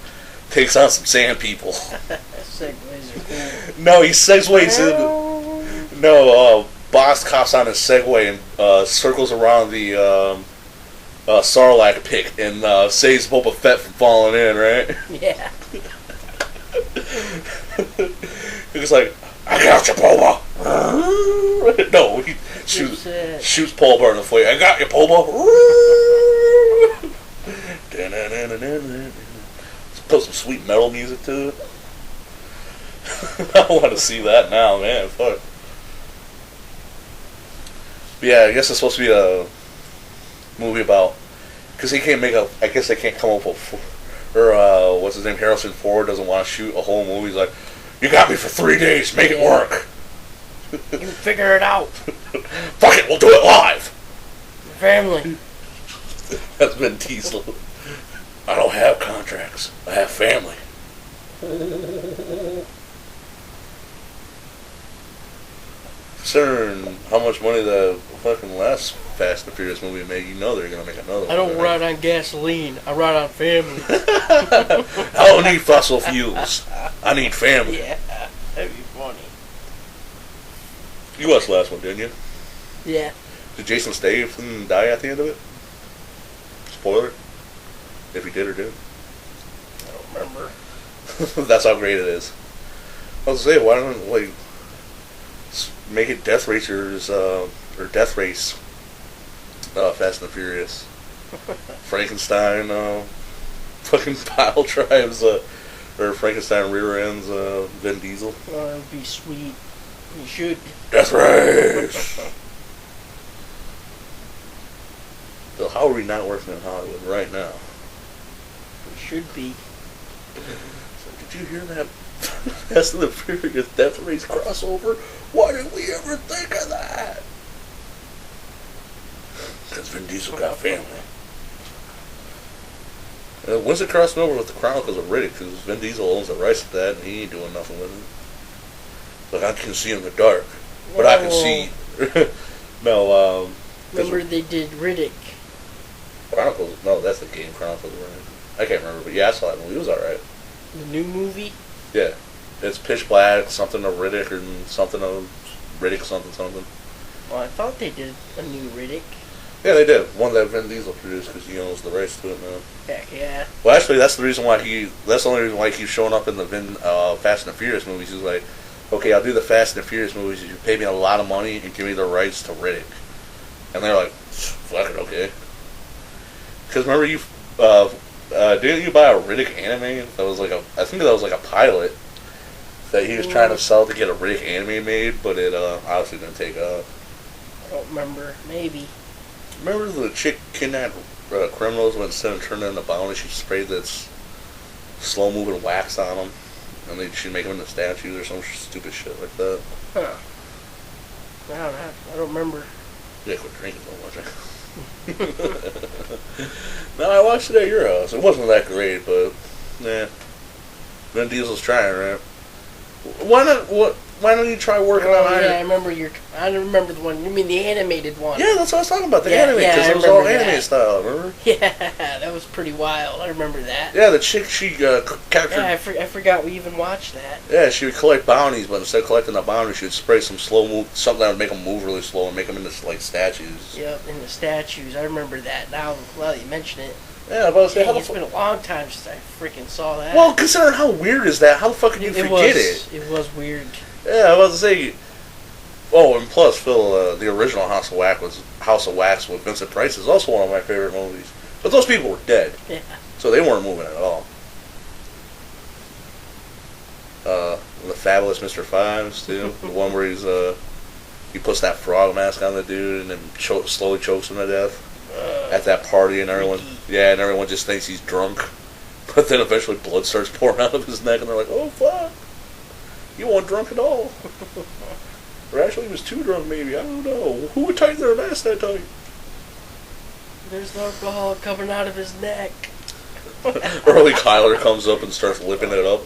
takes on some sand people. Segways are cool. No, he segues in. No, Bosk hops on his Segway and circles around the Sarlacc pit and saves Boba Fett from falling in. Right? Yeah. He's like, "I got you, Boba." No, he shoots Paul Bart in the face. "I got you, Boba." Put some sweet metal music to it. I want to see that now, man. Fuck. But yeah, I guess it's supposed to be a movie about, because he can't make a. I guess they can't come up with, or what's his name? Harrison Ford doesn't want to shoot a whole movie. He's like, you got me for 3 days. Make it work. You figure it out. Fuck it, we'll do it live. Family. That's Vin Diesel. I don't have contracts. I have family. Considering how much money the fucking last Fast and Furious movie made, you know they're gonna make another one. I don't right? ride on gasoline. I ride on family. I don't need fossil fuels. I need family. Yeah, that'd be funny. You watched the last one, didn't you? Yeah. Did Jason Statham die at the end of it? Spoiler. If he did or didn't. I don't remember. That's how great it is. I was gonna say, why don't like make it Death Racers or Death Race Fast and Furious. Frankenstein fucking pile drives or Frankenstein rear ends Vin Diesel. Oh, that would be sweet. You should. Death Race. So how are we not working in Hollywood right now? You should be. So did you hear that Fast and the Furious Death Race crossover? Why did we ever think of that? Because Vin Diesel got family. When's it crossing over with the Chronicles of Riddick? Because Vin Diesel owns the rights to that and he ain't doing nothing with it. Like, I can see in the dark, but I can see... No, Remember they did Riddick. Chronicles... No, that's the game, Chronicles of Riddick. I can't remember, but yeah, I saw that movie. It was alright. The new movie? Yeah. It's Pitch Black, something of Riddick, or something of Riddick something. Well, I thought they did a new Riddick. Yeah, they did. One that Vin Diesel produced because he owns the rights to it now. Heck yeah. Well, actually, that's the reason why that's the only reason why he keeps showing up in the Fast and the Furious movies. He's like, okay, I'll do the Fast and the Furious movies if you pay me a lot of money and give me the rights to Riddick. And they're like, fuck it, okay. Because remember you, didn't you buy a Riddick anime? That was like I think that was like a pilot that he was trying to sell to get a Riddick anime made, but it obviously didn't take off. I don't remember. Maybe. Remember the chick kidnapped criminals, but instead of turning them into bounty, she sprayed this slow-moving wax on them, and then she'd make them into statues or some stupid shit like that. Huh. I don't remember. Yeah, quit drinking so much. No, I watched it at your house. It wasn't that great, but yeah. Vin Diesel's trying, right? Why don't you try working on Iron? Yeah, I remember the one. You mean the animated one? Yeah, that's what I was talking about. The Yeah, anime, yeah, because I it was all remember anime that. style. Remember? Yeah, that was pretty wild. I remember that. Yeah, the chick she captured. Yeah, I forgot we even watched that. Yeah, she would collect bounties, but instead of collecting the bounties, she would spray some something that would make them move really slow and make them into like statues. Yep, in the statues. I remember that. Now, well, you mention it. Yeah, I was about to say, Dang, how the it's been a long time since I freaking saw that. Well, considering how weird is that, how the fuck can you forget it? It was weird. Yeah, I was about to say. Oh, and plus, Phil, the original House of Wax with Vincent Price is also one of my favorite movies. But those people were dead, Yeah. so they weren't moving at all. The Fabulous Mr. Fives too, the one where he puts that frog mask on the dude and then slowly chokes him to death at that party, and everyone, and everyone just thinks he's drunk, but then eventually blood starts pouring out of his neck, and they're like, "Oh fuck, you weren't drunk at all." Or actually, he was too drunk, maybe. I don't know. Who would tighten their mask that tight? There's alcohol coming out of his neck. Early Kyler comes up and starts lipping it up.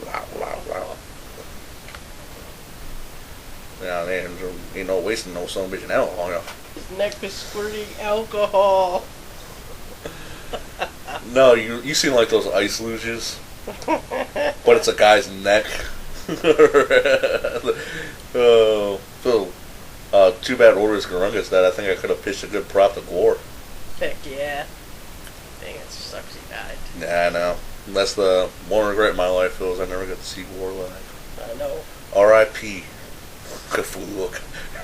Yeah, man, ain't no wasting no son of a bitch in alcohol. Yeah. His neck is squirting alcohol. No, you seen like those ice luges, but it's a guy's neck. Oh, so too bad Orders Garunga's dead. I think I could have pitched a good prop to Gore. Heck yeah. Dang, it sucks he died. Nah, I know. That's the one regret in my life, Phil, is I never got to see Gore live. I know. R.I.P. Cthulhu.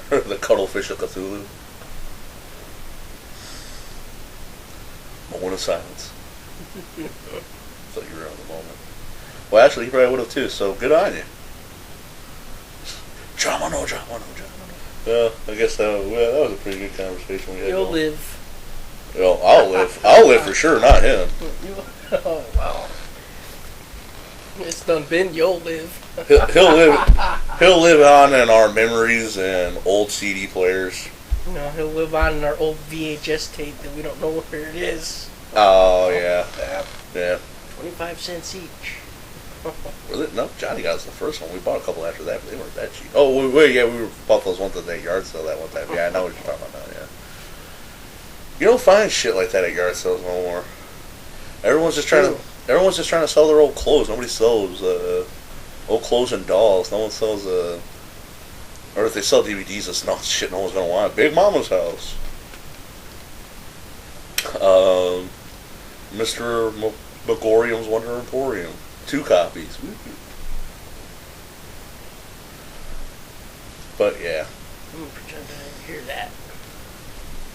The cuttlefish of Cthulhu. Moment of silence. Thought you were on the moment. Well, actually, he probably would have too. So good on you. Drama, no drama, no drama. Well, I guess that was a pretty good conversation we had. You'll going. live. Well, I'll live. I'll live for sure, not him. Oh, wow. It's done been, you'll live. He'll live. He'll live on in our memories and old CD players. No, he'll live on in our old VHS tape that we don't know where it is. Oh yeah, yeah. 25 cents each. Was it? No, Johnny got us the first one. We bought a couple after that, but they weren't that cheap. Oh, yeah, we bought those ones at that yard sale that one time. Yeah, I know what you're talking about now. Yeah. You don't find shit like that at yard sales no more. Everyone's just trying to sell their old clothes. Nobody sells old clothes and dolls. No one sells or if they sell DVDs, it's not shit no one's gonna want. Big Mama's House. Mr. Megorium's Wonder Emporium. 2 copies. But yeah. I'm gonna pretend I didn't hear that.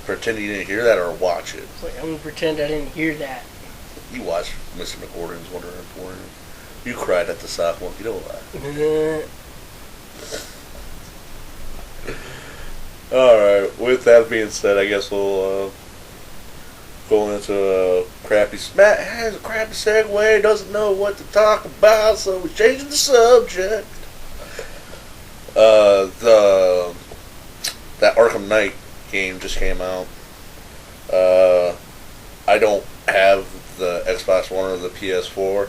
Pretend you didn't hear that or watch it. It's like, I'm gonna pretend I didn't hear that. You watched Mr. Megorium's Wonder Emporium. You cried at the sock monkey, don't lie. Alright, with that being said, I guess we'll go into a crappy... Matt has a crappy segue, doesn't know what to talk about, so we're changing the subject. That Arkham Knight game just came out. I don't have the Xbox One or the PS4,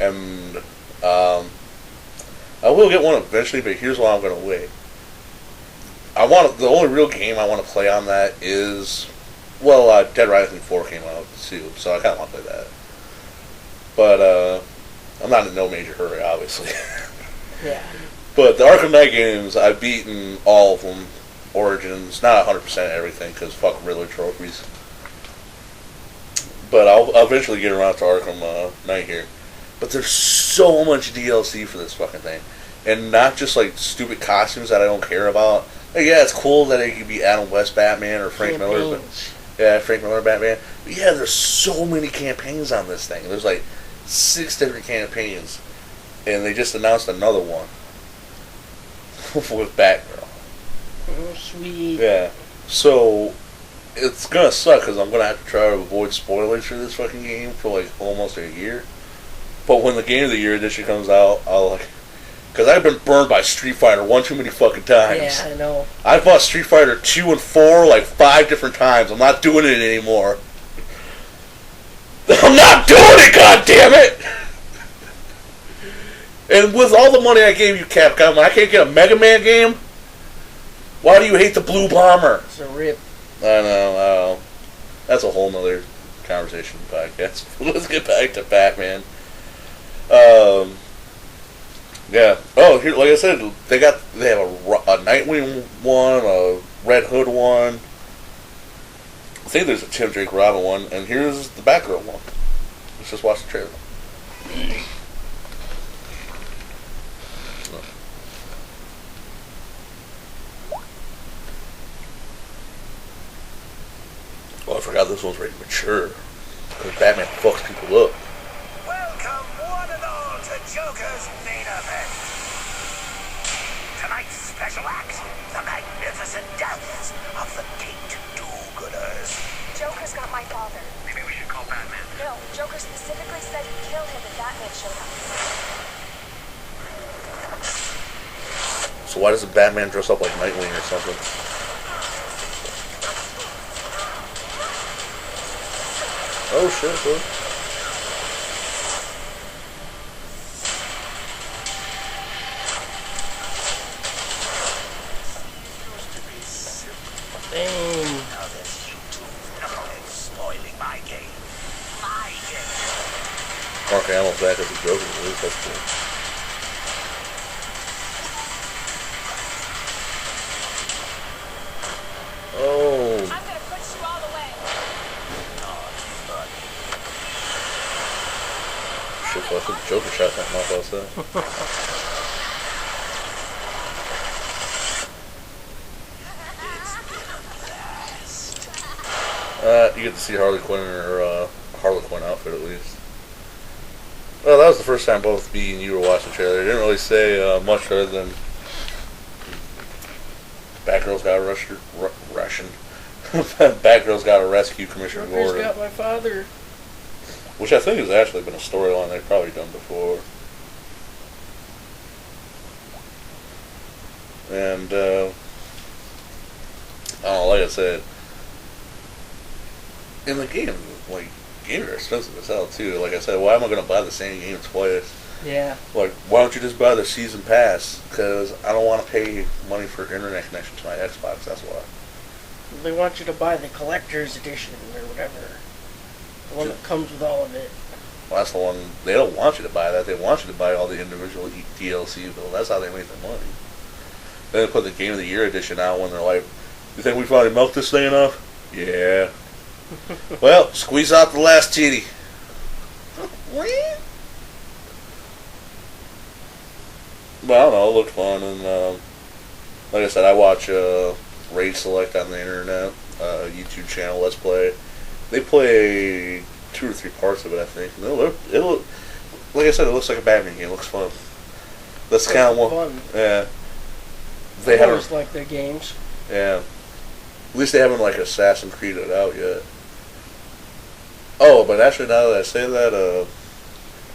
and I will get one eventually, but here's why I'm going to wait. The only real game I want to play on that is, Dead Rising 4 came out too, so I kind of want to play that. But I'm not in no major hurry, obviously. Yeah. But the Arkham Knight games, I've beaten all of them. Origins, not 100% everything, because fuck Riddler trophies. But I'll eventually get around to Arkham Knight here. But there's so much DLC for this fucking thing. And not just like stupid costumes that I don't care about. Like, yeah, it's cool that it could be Adam West Batman or Frank Miller. But, Frank Miller Batman. But yeah, there's so many campaigns on this thing. There's like 6 different campaigns. And they just announced another one. With Batgirl. Oh, sweet. Yeah. So, it's gonna suck because I'm gonna have to try to avoid spoilers for this fucking game for like almost a year. But when the Game of the Year edition comes out, because I've been burned by Street Fighter one too many fucking times. Yeah, I know. I've bought Street Fighter 2 and 4 like 5 different times. I'm not doing it anymore. I'm not doing it, goddammit! And with all the money I gave you, Capcom, I can't get a Mega Man game? Why do you hate the Blue Bomber? It's a rip. I know. That's a whole nother conversation podcast. Let's get back to Batman. Yeah. Oh, here, like I said, they have a Nightwing one, a Red Hood one. I think there's a Tim Drake Robin one, and here's the Batgirl one. Let's just watch the trailer. Oh, I forgot this one's rated mature. Because Batman fucks people up. Welcome, one and all, to Joker's main event. Tonight's special act, the magnificent deaths of the Kate Do-Gooders. Joker's got my father. Maybe we should call Batman. No, Joker specifically said he'd kill him if Batman showed up. So why doesn't Batman dress up like Nightwing or something? Oh shit, bro. Damn. Now there's you two knuckleheads spoiling my game. My game. Mark Hamill's back as the Joker. That's cool. Oh. I'm gonna push you all the way. Shit, so I think the Joker shot that off outside. You get to see Harley Quinn in her Harley Quinn outfit at least. Well, that was the first time both me and you were watching the trailer. They didn't really say much other than Batgirl's got a Russian. Batgirl's got to rescue Commissioner Joker's Gordon. got my father. Which I think has actually been a storyline they've probably done before. And, I don't know, like I said, in the game, like, games are expensive as hell, too. Like I said, why am I going to buy the same game twice? Yeah. Like, why don't you just buy the season pass? Because I don't want to pay money for internet connection to my Xbox, that's why. They want you to buy the collector's edition or whatever. The one that comes with all of it. Well, that's the one, they don't want you to buy that. They want you to buy all the individual DLC, but that's how they make their money. Then they put the Game of the Year edition out when they're like, you think we finally milked this thing enough? Yeah. Well, squeeze out the last titty. But I don't know, it looked fun, and like I said, I watch Raid Select on the internet, YouTube channel, Let's Play. They play 2 or 3 parts of it, I think. And it look, like I said, it looks like a Batman game. It looks fun. That's kind of one. Fun. Yeah. I always like their games. Yeah. At least they haven't like Assassin's Creed it out yet. Oh, but actually, now that I say that,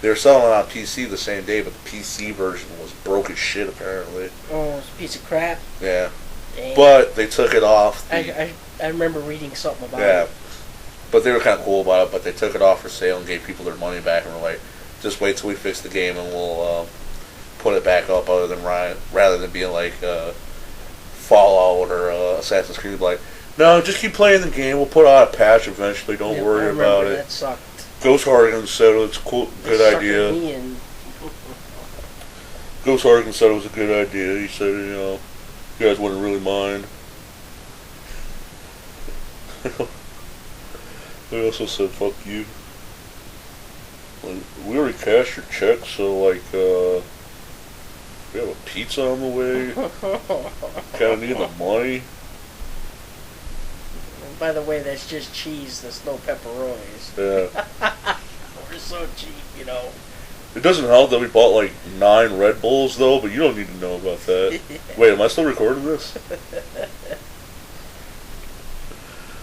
they were selling it on PC the same day, but the PC version was broke as shit, apparently. Oh, it's a piece of crap. Yeah. Dang. But they took it off. I remember reading something about Yeah. it. But they were kind of cool about it, but they took it off for sale and gave people their money back and were like, just wait till we fix the game and we'll put it back up rather than being like Fallout or Assassin's Creed. Like, no, just keep playing the game. We'll put out a patch eventually. Don't Yeah, worry I remember about it. That sucked. Ghost Hardigan said it's cool, good It sucked idea. me in. Ghost Hardigan said it was a good idea. He said, you guys wouldn't really mind. They also said, fuck you. Like, we already cashed your check, so, like, we have a pizza on the way. Kinda need the money. And by the way, that's just cheese. That's no pepperonis. Yeah. We're so cheap, you know. It doesn't help that we bought, like, 9 Red Bulls, though, but you don't need to know about that. Wait, am I still recording this?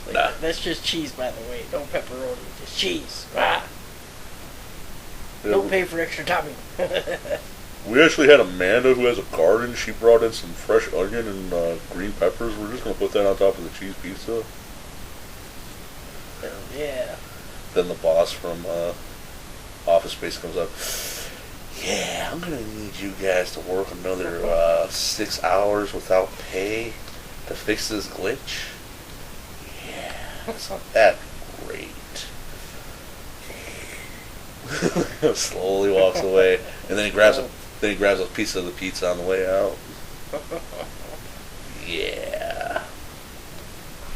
Like, Nah. That's just cheese, by the way. No pepperoni. Just cheese. Ah. Yeah, Don't pay for extra topping. we actually had Amanda, who has a garden. She brought in some fresh onion and green peppers. We're just going to put that on top of the cheese pizza. Yeah. Then the boss from Office Space comes up. Yeah, I'm going to need you guys to work another 6 hours without pay to fix this glitch. Yeah, it's not that great. Slowly walks away, and then he grabs a piece of the pizza on the way out. Yeah.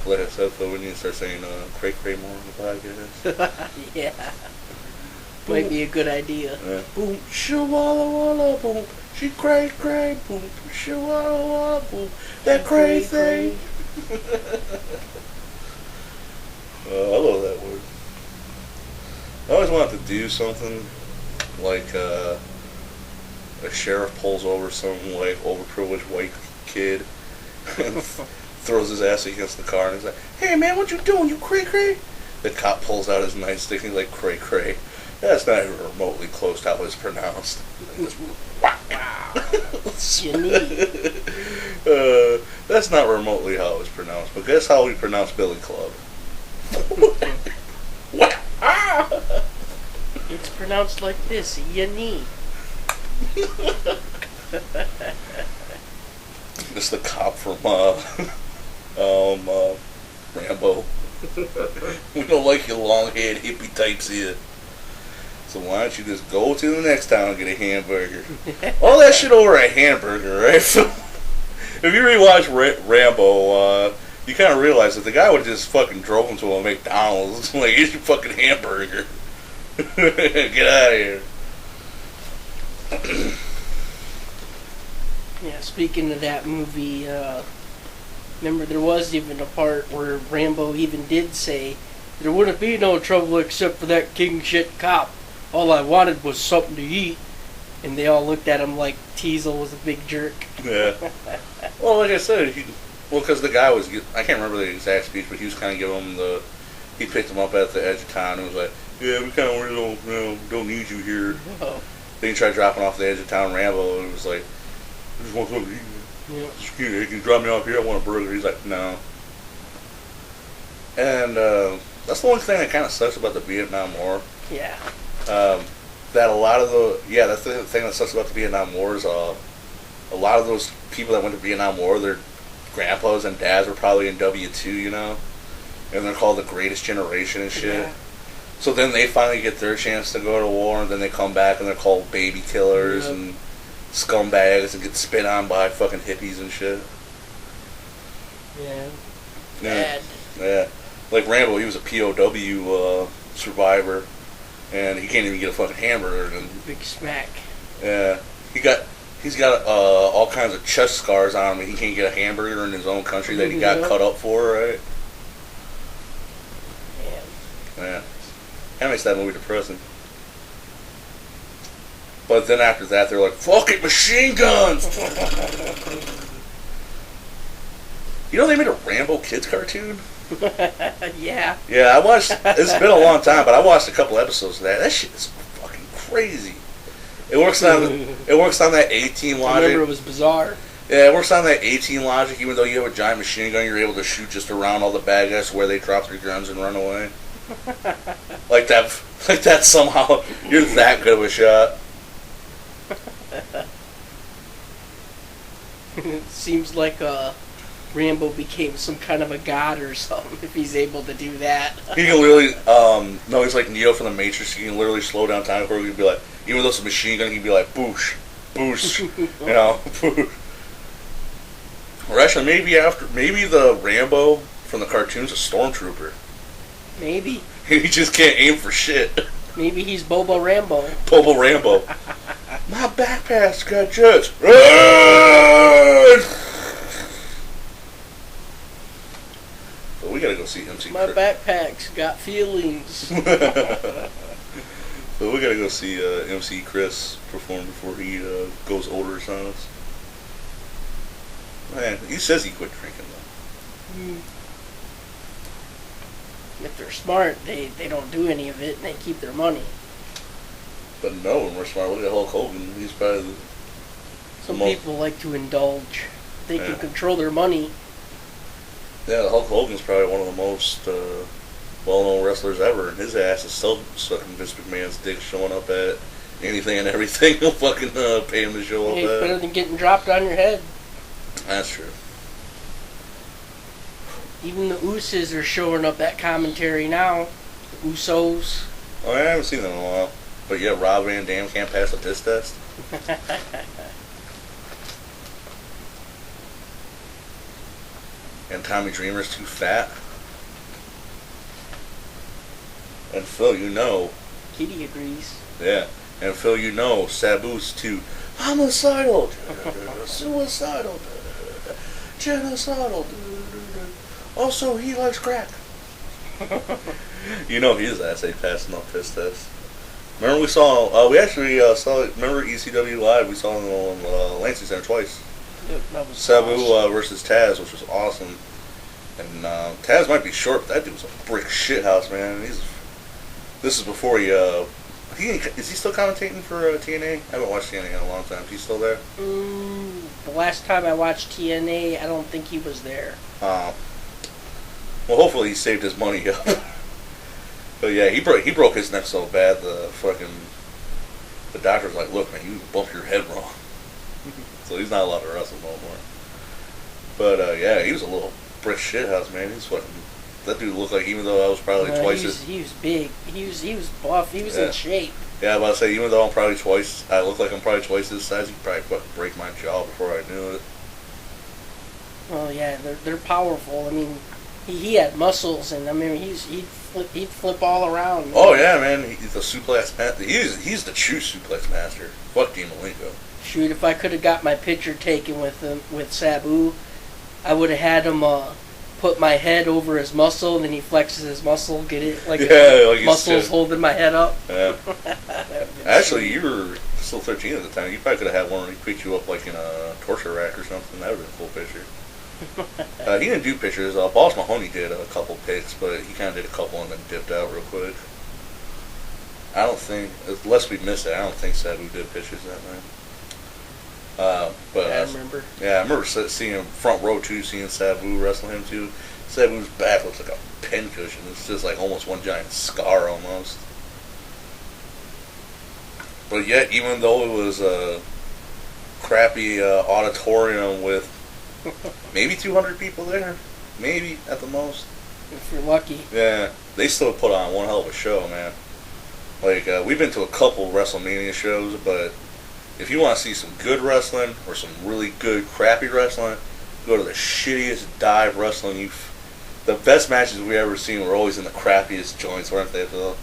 Like I said, though, we need to start saying cray cray more on the podcast. Yeah. Might be a good idea. Yeah. Boom, shawalla walla boom, she cray cray boom, shawalla walla boom, that cray thing. I love that word. I always wanted to do something like a sheriff pulls over some like overprivileged white kid and throws his ass against the car and he's like, "Hey man, what you doing? You cray cray?" The cop pulls out his nightstick and he's like, "Cray cray." That's not even remotely close to how it's pronounced. Wow. Unique. That's not remotely how it's pronounced, but guess how we pronounce Billy Club? It's pronounced like this, Yani. It's the cop from Rambo. We don't like your long-haired hippie types here. So why don't you just go to the next town and get a hamburger? All that shit over a hamburger, right? If you rewatch Rambo, you kind of realize that the guy would have just fucking drove him to a McDonald's. Like, here's your fucking hamburger. Get out of here. Yeah, speaking of that movie, remember there was even a part where Rambo even did say there wouldn't be no trouble except for that king shit cop. all I wanted was something to eat. And they all looked at him like Teasel was a big jerk. Yeah. Well, like I said, because the guy was, I can't remember the exact speech, but he was kind of giving him he picked him up at the edge of town and was like, yeah, we kind of really don't need you here. Oh. Then he tried dropping off the edge of town Rambo, and it was like, I just want something to eat. Yeah. Can you drop me off here? I want a burger. He's like, no. And that's the one thing that kind of sucks about the Vietnam War. Yeah. That a lot of that's the thing that sucks about the Vietnam War is a lot of those people that went to Vietnam War, their grandpas and dads were probably in W-2, you know? And they're called the greatest generation and shit. Yeah. So then they finally get their chance to go to war, and then they come back and they're called baby killers Yep. and scumbags and get spit on by fucking hippies and shit. Yeah. Yeah. Bad. Yeah. Like Rambo, he was a POW survivor, and he can't even get a fucking hamburger. And Big smack. yeah, he's got all kinds of chest scars on him, and he can't get a hamburger in his own country that he got Yep. cut up for, right? Man. Yeah. Kind of makes that movie depressing. But then after that, they're like, fuck it, machine guns! You know they made a Rambo kids cartoon? Yeah. Yeah, I watched, it's been a long time, but I watched a couple episodes of that. That shit is fucking crazy. It works on that 18 I logic. remember it was bizarre. Yeah, it works on that 18 logic. Even though you have a giant machine gun, you're able to shoot just around all the bad guys where they drop their guns and run away. Like that somehow you're that good of a shot. It seems like Rambo became some kind of a god or something if he's able to do that. He can literally, no, he's like Neo from the Matrix. He can literally slow down time. Where he'd be like, even though it's a machine gun, he'd be like, boosh, boosh, you know. Or actually, maybe the Rambo from the cartoon's a stormtrooper. Maybe. He just can't aim for shit. Maybe he's Bobo Rambo. Bobo Rambo. My backpack's got jets. Run! But we gotta go see MC My Chris. backpack's got feelings. So we gotta go see MC Chris perform before he goes odorous on us. Man, he says he quit drinking though. If they're smart, they don't do any of it and they keep their money. But no, when we're smart, look at Hulk Hogan. He's probably Some Mo- people like to indulge. They Yeah. can control their money. the Hulk Hogan's probably one of the most well-known wrestlers ever, and his ass is still sucking Vince McMahon's dick, showing up at anything and everything. He'll fucking pay him to show up It's better at. than getting dropped on your head. That's true. Even the Usos are showing up at commentary now. The Usos. Oh, I haven't seen them in a while. But yeah, Rob Van Dam can't pass a piss test. And Tommy Dreamer's too fat. And Phil, you know, Kitty agrees. yeah. And Phil, you know, Sabu's too homicidal, suicidal, genocidal. Also, he likes crack. You know his ass ain't passing no piss test. Remember we saw, we actually saw, remember ECW Live, we saw him on Lansing Center twice. That was Sabu awesome. versus Taz, which was awesome. And Taz might be short, but that dude was a brick shithouse, man. This is before is he still commentating for TNA? I haven't watched TNA in a long time. Is he still there? The last time I watched TNA, I don't think he was there. Well, hopefully he saved his money up. But yeah, he broke his neck so bad, the doctor's like, look, man, you bumped your head wrong. So he's not allowed to wrestle no more. But yeah, he was a little brick shithouse, man. He's fucking. That dude looked like, even though I was probably twice as. He was big. He was buff. He was Yeah. in shape. Yeah, I was about to say, even though I look like I'm probably twice his size, he'd probably fucking break my jaw before I knew it. Well, yeah, they're powerful. I mean, he had muscles, and I mean, he'd flip all around. Oh yeah, man, he's the suplex master. He's the true suplex master. Fuck Dean Malenko. Shoot, if I could have got my picture taken with Sabu, I would have had him put my head over his muscle, and then he flexes his muscle, get it like Yeah, like he's muscles just- holding my head up. Yeah. Actually, you were still 13 at the time. You probably could have had one where he picked you up like in a torture rack or something. That would have been a cool picture. He didn't do pictures. Boss Mahoney did a couple pics, but he kind of did a couple and then dipped out real quick. I don't think, unless we missed it, I don't think Sabu did pictures that night. But I remember. Yeah, I remember seeing him front row too, seeing Sabu wrestle him too. Sabu's back looks like a pincushion. It's just like almost one giant scar almost. But yet, even though it was a crappy auditorium with maybe 200 people there, maybe at the most. If you're lucky. Yeah, they still put on one hell of a show, man. Like, we've been to a couple WrestleMania shows, but if you want to see some good wrestling or some really good crappy wrestling, go to the shittiest dive wrestling the best matches we ever seen were always in the crappiest joints, weren't they? So,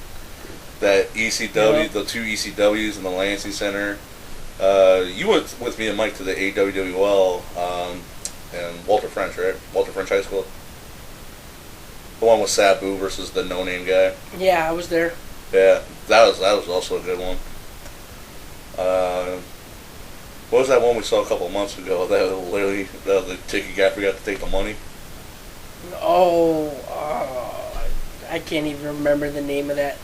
that ECW, the two ECWs in the Lansing Center. You went with me and Mike to the AWWL and Walter French, right? Walter French High School. The one with Sabu versus the no-name guy. Yeah, I was there. Yeah, that was also a good one. What was that one we saw a couple of months ago? That literally the ticket guy forgot to take the money. Oh, I can't even remember the name of that.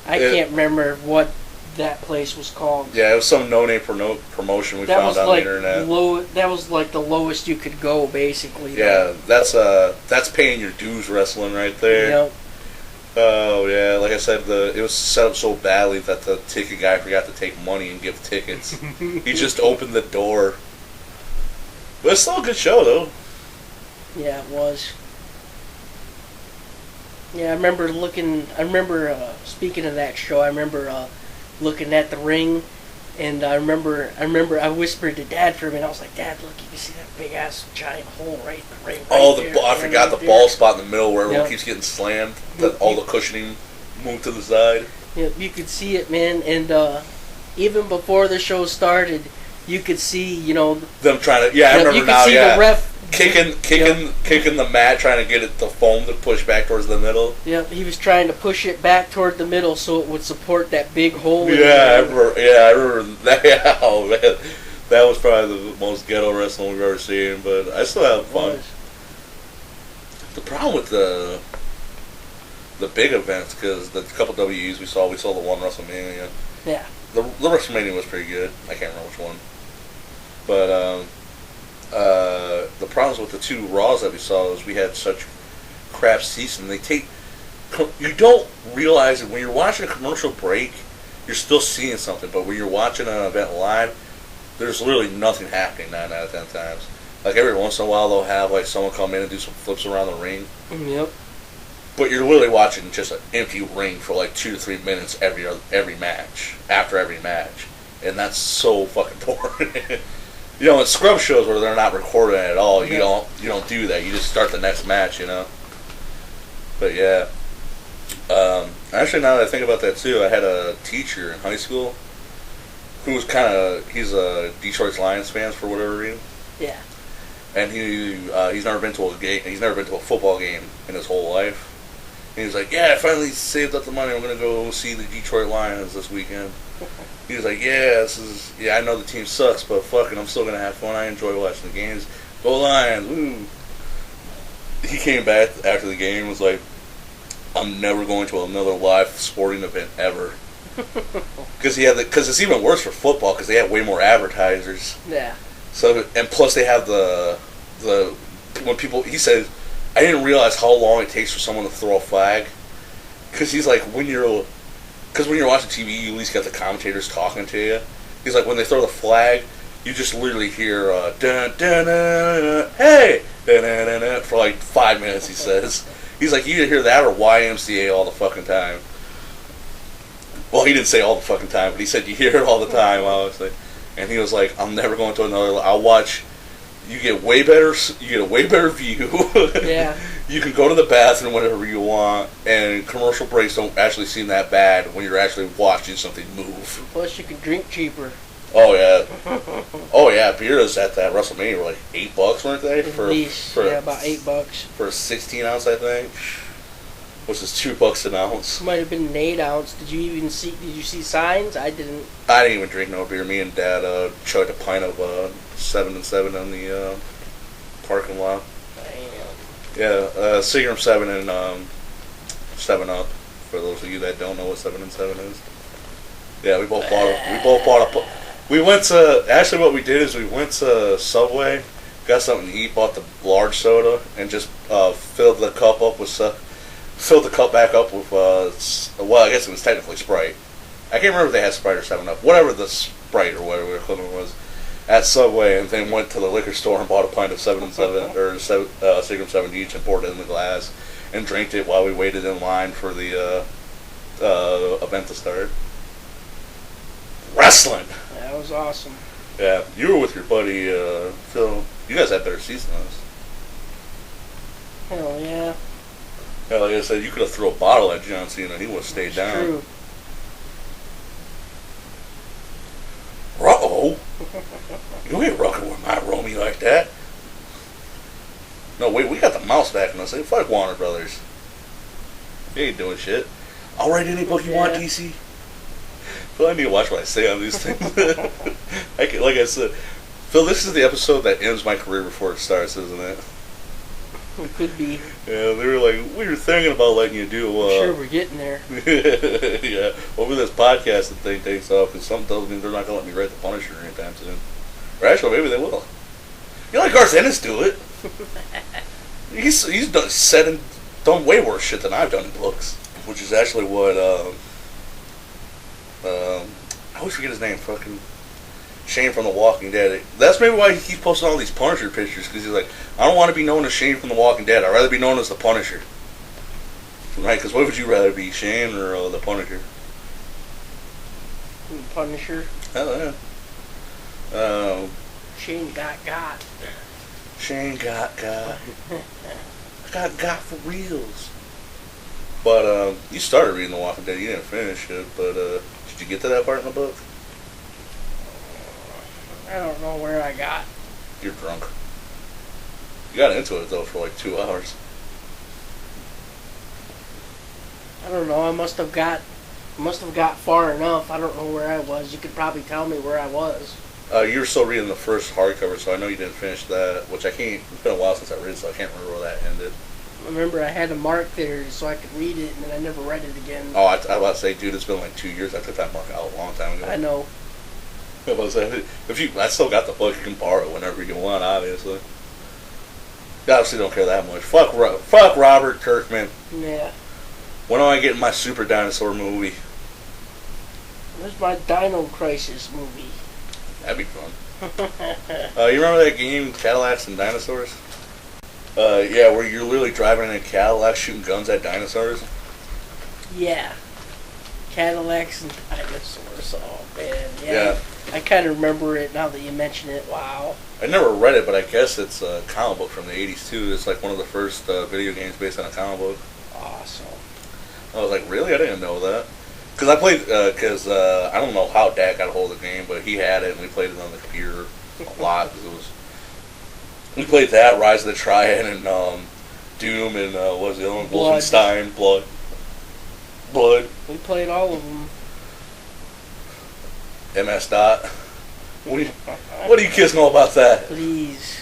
I can't remember what that place was called. Yeah, it was some no-name promotion we found on the internet. That was like the lowest you could go, basically. Yeah, that's paying your dues wrestling right there. Yep. Oh yeah, like I said, it was set up so badly that the ticket guy forgot to take money and give tickets. He just opened the door. But it's still a good show though. Yeah, it was. Yeah, I remember speaking of that show, I remember looking at the ring, and I remember I whispered to Dad for a minute. I was like, Dad, look, you can see that big ass giant hole right there. I forgot the ball spot in the middle where everyone keeps getting slammed. All the cushioning moved to the side. Yeah, you could see it, man, and even before the show started, you could see, them trying to. Yeah, I remember you could now. see Yeah, the ref kicking the mat, trying to get the foam to push back towards the middle. Yep, he was trying to push it back toward the middle so it would support that big hole. Yeah, I remember that. Yeah, oh man, that was probably the most ghetto wrestling we've ever seen. But I still have fun. The problem with the big events, because the couple W's we saw the one WrestleMania. Yeah. The WrestleMania was pretty good. I can't remember which one. But the problems with the two Raws that we saw is we had such crap season. You don't realize it when you're watching a commercial break, you're still seeing something. But when you're watching an event live, there's literally nothing happening 9 out of 10 times. Like every once in a while, they'll have like someone come in and do some flips around the ring. Yep. But you're literally watching just an empty ring for like 2 to 3 minutes every match, after every match, and that's so fucking boring. In scrub shows where they're not recording at all, you don't do that. You just start the next match, But yeah, actually now that I think about that too, I had a teacher in high school who was he's a Detroit Lions fan for whatever reason. Yeah. And he's never been to a game. He's never been to a football game in his whole life. And he was like, "Yeah, I finally saved up the money. I'm gonna go see the Detroit Lions this weekend." He was like, "Yeah, I know the team sucks, but fucking, I'm still gonna have fun. I enjoy watching the games. Go Lions, woo!" He came back after the game and was like, "I'm never going to another live sporting event ever." Because it's even worse for football because they have way more advertisers. Yeah. So, and plus they have when people, he said, I didn't realize how long it takes for someone to throw a flag. Because he's like, when you're watching TV, you at least got the commentators talking to you. He's like, when they throw the flag, you just literally hear, dun, dun, dun, dun, hey, dun, dun, dun, dun, for like 5 minutes, he says. He's like, you either hear that or YMCA all the fucking time. Well, he didn't say all the fucking time, but he said you hear it all the time, obviously. And he was like, I'm never going to another. I'll watch. You get a way better view. Yeah. You can go to the bathroom whenever you want, and commercial breaks don't actually seem that bad when you're actually watching something move. Plus, you can drink cheaper. Oh yeah, beers at that WrestleMania were like $8, weren't they? At least, about $8 for a 16 ounce, I think. which is $2 an ounce. Might have been an 8-ounce. Did you see signs? I didn't. I didn't even drink no beer. Me and Dad chugged a pint of 7 and 7 in the parking lot. Damn. Yeah, Seagram 7 and 7 Up. For those of you that don't know what 7 and 7 is. Yeah, we both bought a. We went to. Actually, what we did is we went to Subway, got something to eat, bought the large soda, and just filled the cup up with filled the cup back up with well, I guess it was technically Sprite. I can't remember if they had Sprite or 7 Up, whatever the Sprite or whatever the equivalent was, at Subway, and then went to the liquor store and bought a pint of 7 and 7 or Seagram 7 each and poured it in the glass and drank it while we waited in line for the event to start. Wrestling. That was awesome. Yeah, you were with your buddy Phil. You guys had better seats than us. Hell yeah. Yeah, like I said, you could have thrown a bottle at John Cena and he would have stayed down. True. Uh-oh. You ain't rocking with my Romy like that. No, wait, we got the mouse back in us. Hey, fuck Warner Brothers. You ain't doing shit. I'll write any book you want, DC. Phil, I need to watch what I say on these things. Like I said, Phil, this is the episode that ends my career before it starts, isn't it? It could be. Yeah, they were like, we were thinking about letting you do. I'm sure we're getting there. Yeah, over this podcasting thing takes off, because something tells me they're not going to let me write the Punisher anytime soon. Or actually, maybe they will. You know, like Garth Ennis do it. He's done way worse shit than I've done in books, which is actually what I always forget his name. Fucking Shane from The Walking Dead. That's maybe why he keeps posting all these Punisher pictures, because he's like, I don't want to be known as Shane from The Walking Dead. I'd rather be known as the Punisher. Right? Because what would you rather be, Shane or the Punisher? Punisher. Hell yeah. Shane got. Shane got. I got for reals. But you started reading The Walking Dead. You didn't finish it, but did you get to that part in the book? I don't know where I got. You're drunk. You got into it though for like 2 hours. I don't know. I must have got far enough. I don't know where I was. You could probably tell me where I was. You were still reading the first hardcover, so I know you didn't finish that, which I can't. It's been a while since I read it, so I can't remember where that ended. I remember I had a mark there so I could read it, and then I never read it again. Oh, I was about to say, dude, it's been like 2 years. I took that mark out a long time ago. I know. I was saying, I still got the book. You can borrow it whenever you want, obviously. I obviously don't care that much. Fuck Robert Kirkman. Yeah. When am I getting my Super Dinosaur movie? Where's my Dino Crisis movie? That'd be fun. You remember that game, Cadillacs and Dinosaurs? Yeah, where you're literally driving in a Cadillac shooting guns at dinosaurs? Yeah. Cadillacs and Dinosaurs. Oh, man. Yeah. I kind of remember it now that you mention it. Wow. I never read it, but I guess it's a comic book from the 80s, too. It's like one of the first video games based on a comic book. Awesome. I was like, really? I didn't know that. Because I played, I don't know how Dad got a hold of the game, but he had it, and we played it on the computer a lot. Cause we played that, Rise of the Triad, and Doom, and what was the other one? Blood. Wolfenstein, Blood. We played all of them. MS Dot. What do you kids know about that? Please.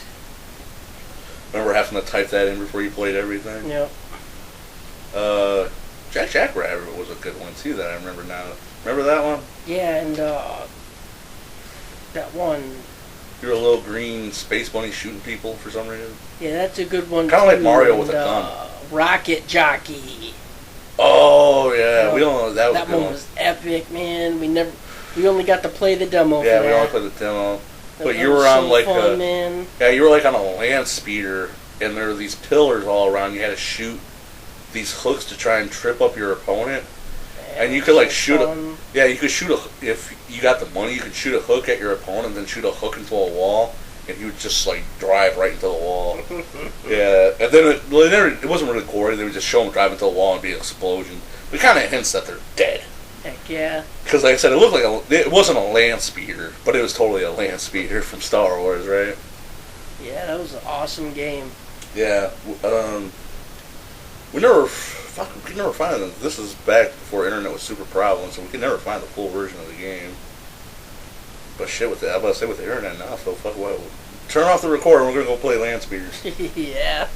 Remember having to type that in before you played everything? Yep. Jackrabbit was a good one too that I remember now. Remember that one? Yeah, and that one. You're a little green space bunny shooting people for some reason. Yeah, that's a good one. Kind of like too, Mario with and, a gun. Rocket Jockey. Oh yeah, we don't know that was that a good one was epic, man. We only got to play the demo. Yeah, for we that. only played the demo. That But you was were on so like fun, man. Yeah, you were like on a land speeder, and there were these pillars all around. You had to shoot these hooks to try and trip up your opponent. Yeah, And you could like so shoot fun. you could shoot if you got the money, you could shoot a hook at your opponent, then shoot a hook into a wall, and he would just like drive right into the wall. Yeah, and then it wasn't really gory. They would just show him drive into the wall and be an explosion. It kind of hints that they're dead. Heck yeah. Because like I said, it wasn't a land speeder, but it was totally a land speeder from Star Wars, right? Yeah, that was an awesome game. Yeah. We never fuck, we could never find it. This is back before internet was super prevalent, so we could never find the full version of the game. But shit, with the, I'm about to say with the internet now, so fuck what. Turn off the recorder, we're gonna go play Land Spears. Yeah.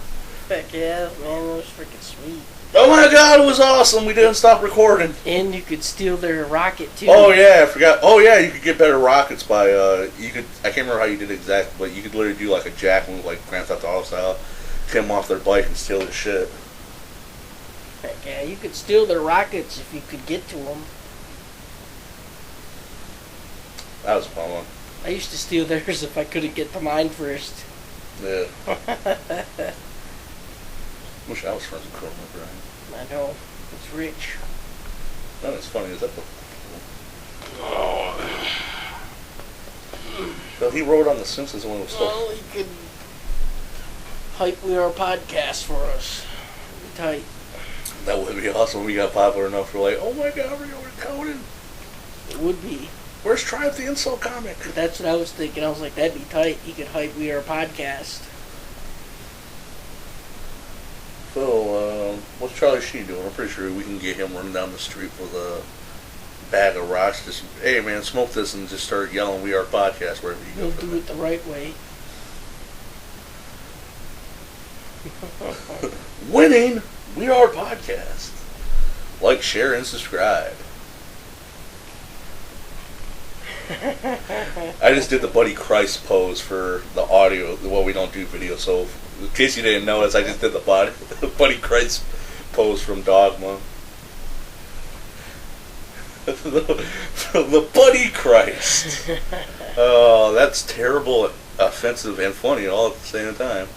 Heck yeah, man, that was freaking sweet. Oh my god, it was awesome! We didn't stop recording. And you could steal their rocket too. Oh yeah, I forgot. Oh yeah, you could get better rockets by you could. I can't remember how you did it exactly, but you could literally do like a jack move, like Grand Theft Auto style, hit them off their bike and steal their shit. Heck yeah, you could steal their rockets if you could get to them. That was a fun one. I used to steal theirs if I couldn't get to mine first. Yeah. Wish I was friends with Corbin O'Brien. I know. It's rich. That is funny. Is that the? Well, he wrote on The Simpsons when it was still. Well, he could hype We Are podcast for us. Be tight. That would be awesome when we got popular enough. We're like, oh my god, we're Conan. It would be. Where's Triumph the Insult comic? But that's what I was thinking. I was like, that'd be tight. He could hype We Are podcast. So, what's Charlie Sheen doing? I'm pretty sure we can get him running down the street with a bag of rocks. Just, hey man, smoke this and just start yelling We Are podcast wherever you go. He'll do it the right way. Winning We Are podcast. Like, share, and subscribe. I just did the Buddy Christ pose for the audio. Well, we don't do video, so in case you didn't notice, I just did the Buddy Christ pose from Dogma. the Buddy Christ. Oh, that's terrible, offensive, and funny all at the same time.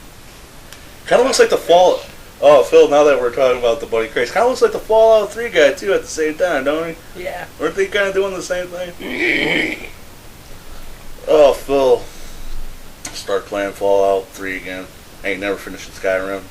Kind of looks like the Fall. Oh, Phil, now that we're talking about the Buddy Christ, kind of looks like the Fallout 3 guy, too, at the same time, don't we? Yeah. Aren't they kind of doing the same thing? Oh, Phil. Start playing Fallout 3 again. I ain't never finished Skyrim.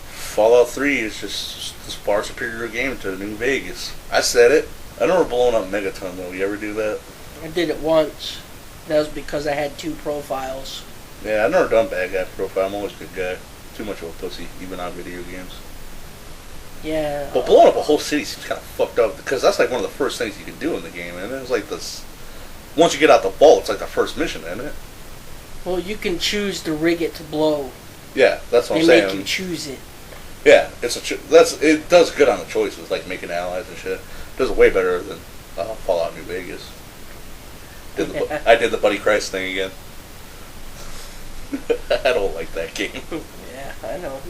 Fallout 3 is just a far superior game to New Vegas. I said it. I never blown up Megaton, though. You ever do that? I did it once. That was because I had 2 profiles. Yeah, I've never done bad guy profile. I'm always a good guy. Too much of a pussy, even on video games. Yeah. But blowing up a whole city seems kind of fucked up, because that's like one of the first things you can do in the game, and it's like this. Once you get out the vault, it's like the first mission, isn't it? Well, you can choose to rig it to blow. Yeah, that's what I'm They saying. make you choose it. Yeah, it does good on the choices, like making allies and shit. It does it way better than Fallout New Vegas. I did the Buddy Christ thing again. I don't like that game. Yeah, I know.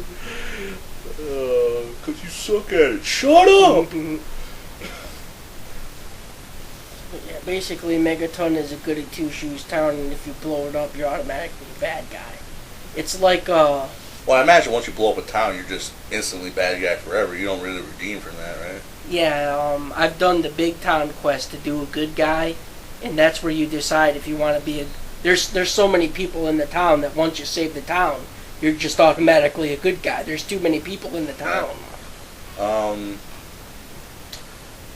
Cause you suck at it. Shut up! Yeah, basically Megaton is a goody two-shoes town, and if you blow it up, you're automatically a bad guy. It's like, Well, I imagine once you blow up a town, you're just instantly bad guy forever. You don't really redeem from that, right? yeah, I've done the big town quest to do a good guy, and that's where you decide if you want to be a... There's so many people in the town that once you save the town, you're just automatically a good guy. There's too many people in the town.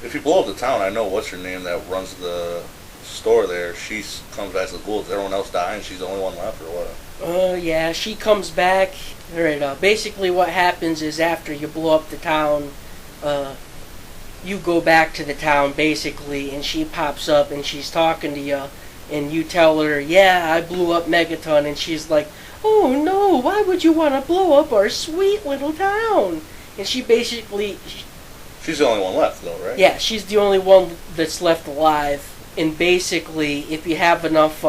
If you blow up the town, I know what's her name that runs the store there. She comes back to the ghouls. Everyone else dying. She's the only one left, or what? Yeah, she comes back. Alright, basically what happens is after you blow up the town, you go back to the town, basically, and she pops up and she's talking to you, and you tell her, yeah, I blew up Megaton, and she's like, oh no, why would you want to blow up our sweet little town? And she basically... She's the only one left, though, right? Yeah, she's the only one that's left alive, and basically, if you have enough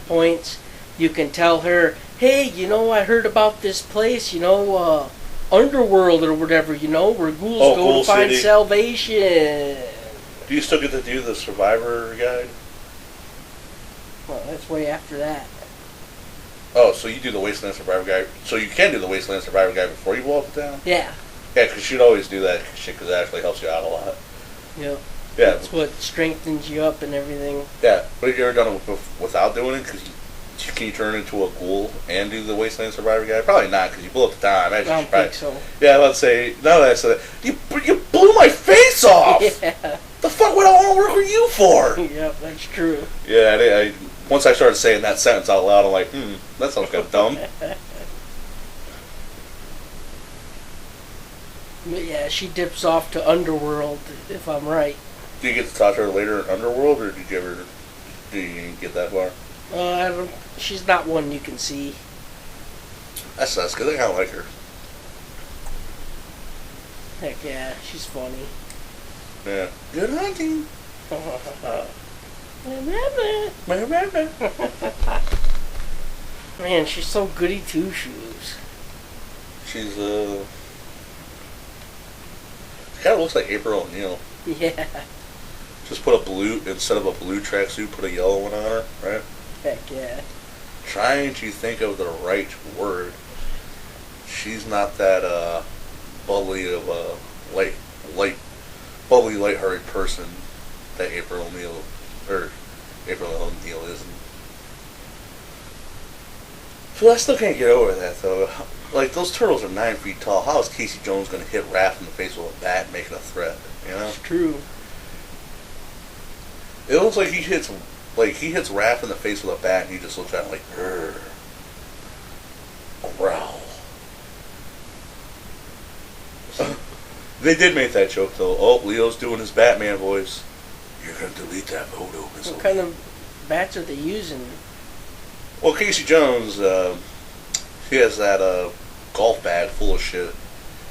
points, you can tell her, hey, you know, I heard about this place, you know, Underworld or whatever, you know, where ghouls go Ghoul to find City. salvation. Do you still get to do the Survivor guide? Well, that's way after that. Oh, so you do the Wasteland Survivor guide. So you can do the Wasteland Survivor guide before you blow up the town? Yeah. Yeah, because you'd always do that shit because it actually helps you out a lot. Yep. Yeah. That's what strengthens you up and everything. Yeah. But have you ever done it without doing it? Because can you turn into a ghoul and do the Wasteland Survivor guide? Probably not, because you blew up the town. I imagine I you don't probably, think so. Yeah, let's say, now that I said that, you blew my face off! Yeah. The fuck would I want to work with you for? Yep, that's true. Yeah, I once I started saying that sentence out loud, I'm like, that sounds kind of dumb. But yeah, she dips off to Underworld, if I'm right. Do you get to talk to her later in Underworld, or did you ever? Do you get that far? I don't. She's not one you can see. That sucks, because I kind of like her. Heck yeah, she's funny. Yeah. Good hunting. Man, she's so goody two shoes. She's she kind of looks like April O'Neil. Yeah. Just put a blue, instead of a blue tracksuit, put a yellow one on her, right? Heck yeah. Trying to think of the right word. She's not that bubbly of a bubbly, lighthearted person that April O'Neil isn't. So I still can't get over that though. Like, those turtles are 9 feet tall. How is Casey Jones going to hit Raph in the face with a bat, making a threat? You know? It's true. It looks like he hits Raph in the face with a bat, and he just looks at him like, grrr, growl. They did make that joke though. Oh, Leo's doing his Batman voice. You're gonna delete that photo, Miss. What kind of bats are they using? Well, Casey Jones, he has that golf bag full of shit.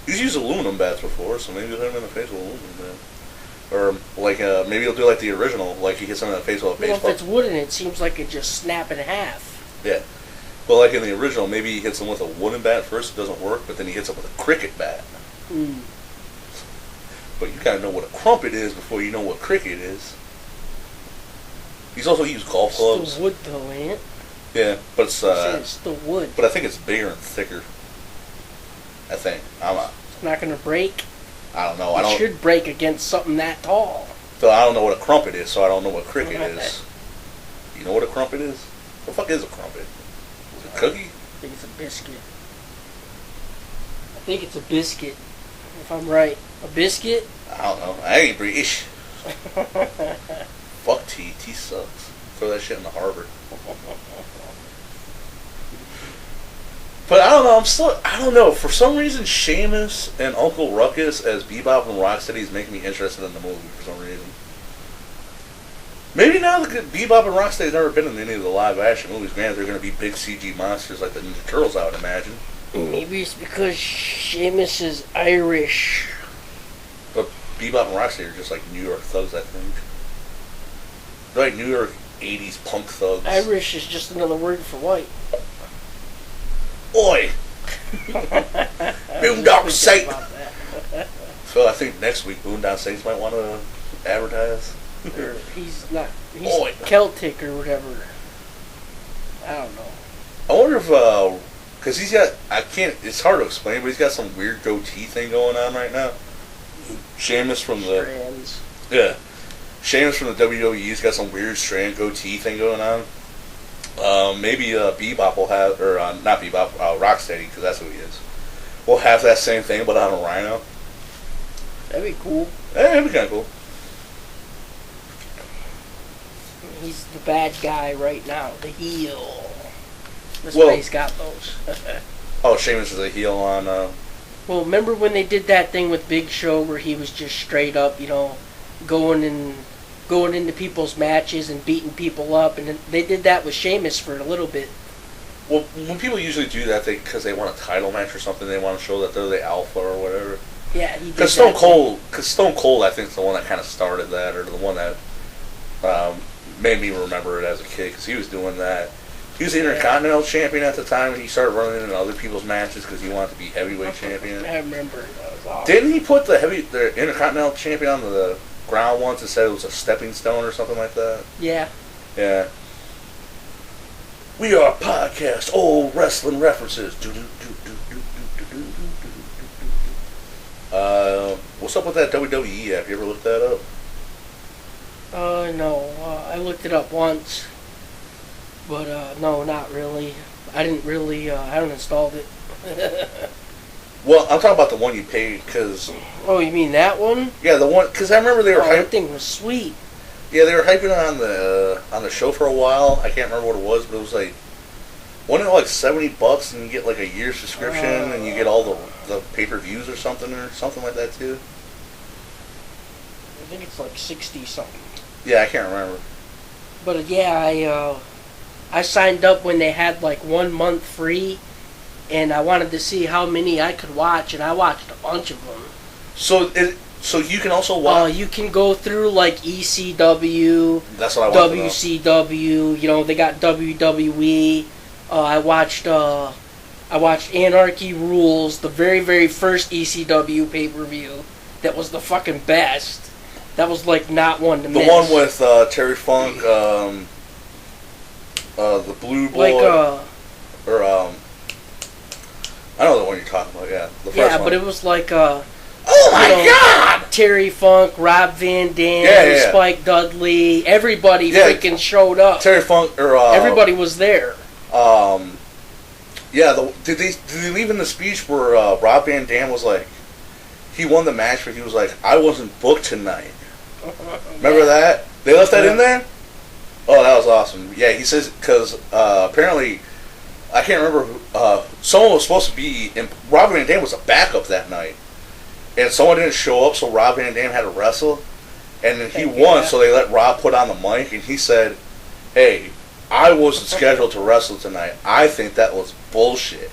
He's used aluminum bats before, so maybe he'll hit him in the face with an aluminum bat. Or like maybe he'll do like the original, like he hits him in the face with a Well, baseball. if it's wooden, it seems like it just snap in half. Yeah. But like in the original, maybe he hits him with a wooden bat first, it doesn't work, but then he hits him with a cricket bat. Mm. But you gotta know what a crumpet is before you know what cricket is. He's also used golf clubs. It's still wood though, ain't it? Yeah, but It's still wood. but I think it's bigger and thicker. I think. It's not gonna break. I don't know. It should break against something that tall. So I don't know what a crumpet is, so I don't know what cricket is. You know what a crumpet is? What the fuck is a crumpet? Is it a cookie? I think it's a biscuit. I think it's a biscuit, if I'm right. A biscuit? I don't know. I ain't British. Fuck tea. Tea sucks. Throw that shit in the harbor. But I don't know. I don't know. For some reason, Seamus and Uncle Ruckus as Bebop and Rocksteady is making me interested in the movie for some reason. Maybe now that Bebop and Rocksteady have never been in any of the live action movies, man, they're going to be big CG monsters like the Ninja Turtles, I would imagine. Maybe it's because Seamus is Irish. But Bebop and Rocksteady are just like New York thugs, I think. They're like New York 80s punk thugs. Irish is just another word for white. Oi! Boondock Saint! So I think next week Boondock Saints might want to advertise. Or he's Oi. Celtic or whatever. I don't know. I wonder if, because he's got, it's hard to explain, but he's got some weird goatee thing going on right now. Seamus from the, Strands. yeah, Seamus from the WWE's got some weird strand goatee thing going on. Maybe Bebop will have, or not Bebop, Rocksteady, because that's who he is, will have that same thing, but on a rhino. That'd be cool. That'd be kind of cool. He's the bad guy right now, the heel. That's Well- why he's got those. Oh, Seamus is a heel on, Well, remember when they did that thing with Big Show where he was just straight up, going into people's matches and beating people up, and then they did that with Sheamus for a little bit. well, when people usually do that, because they want a title match or something, they want to show that they're the alpha or whatever. Yeah, he did Because that Stone Cold, I think, is the one that kind of started that, or the one that made me remember it as a kid, because he was doing that. He was the Intercontinental Champion at the time, and he started running in other people's matches because he wanted to be Heavyweight Champion. I remember. That was awesome. Didn't he put the Intercontinental Champion on the ground once and said it was a stepping stone or something like that? Yeah. Yeah. We are a podcast, old wrestling references. What's up with that WWE app? You ever looked that up? No. I looked it up once. But, no, not really. I didn't really, I haven't installed it. Well, I'm talking about the one you paid, because... Oh, you mean that one? Yeah, the one... Because I remember they were That thing was sweet. Yeah, they were hyping it on the show for a while. I can't remember what it was, but it was like... Wasn't it like $70 and you get like a year subscription and you get all the pay-per-views or something like that too? I think it's like 60 something. Yeah, I can't remember. But yeah, I signed up when they had like 1 month free, and I wanted to see how many I could watch, and I watched a bunch of them. So you can also watch. You can go through like ECW, That's what I want WCW. You know, they got WWE. I watched Anarchy Rules, the very, very first ECW pay-per-view. That was the fucking best. That was like not one to miss. The one with Terry Funk, the Blue Boy, or I know the one you're talking about. Yeah, the first one. But it was like oh my God! Terry Funk, Rob Van Dam, Spike Dudley, everybody freaking showed up. Terry Funk, or everybody was there. Did they leave in the speech where Rob Van Dam was like, he won the match, but he was like, I wasn't booked tonight. Remember that? They left that in there? Oh, that was awesome. Yeah, he says, because apparently, I can't remember, someone was supposed to be, and Rob Van Dam was a backup that night. And someone didn't show up, so Rob Van Dam had to wrestle. And then he won, so they let Rob put on the mic, and he said, hey, I wasn't scheduled to wrestle tonight. I think that was bullshit.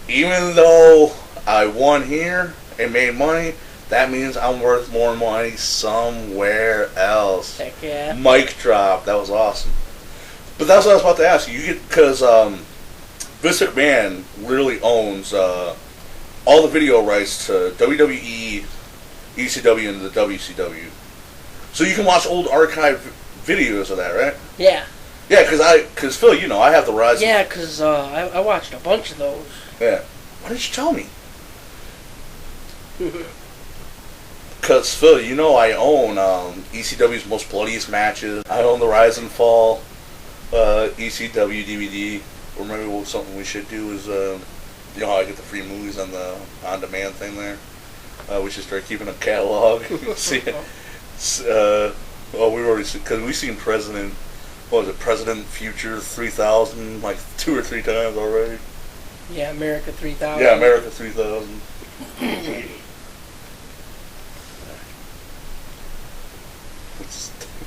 Even though I won here and made money, that means I'm worth more money somewhere else. Heck yeah. Mic drop. That was awesome. But that's what I was about to ask you. Because Vince McMahon literally owns all the video rights to WWE, ECW, and the WCW. So you can watch old archive videos of that, right? Yeah. Yeah, because Phil, you know, I have the Rise. Yeah, because I watched a bunch of those. Yeah. Why didn't you tell me? Because Phil, you know, I own ECW's Most Bloodiest Matches. I own the Rise and Fall ECW DVD. Or maybe something we should do is, you know how I get the free movies on the on-demand thing there. We should start keeping a catalog. See, well, we've already seen, because we've seen President Future 3000 like 2 or 3 times already. Yeah, America 3000. Yeah, America 3000.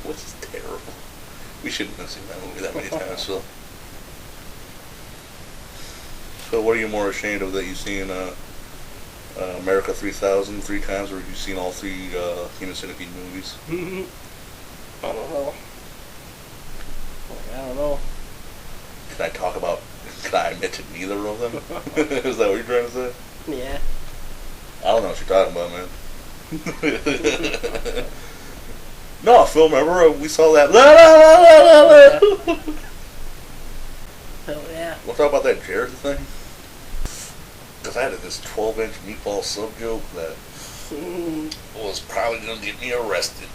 Which is terrible. We shouldn't have seen that movie that many times, Phil. So what are you more ashamed of, that you've seen America 3000 3 times, or have you seen all 3 Human Centipede movies? I don't know. Can I admit to neither of them? Is that what you're trying to say? Yeah. I don't know what you're talking about, man. No, Phil, remember we saw that. Oh, yeah. We'll talk about that Jared thing. Because I had this 12-inch meatball sub joke that was probably going to get me arrested.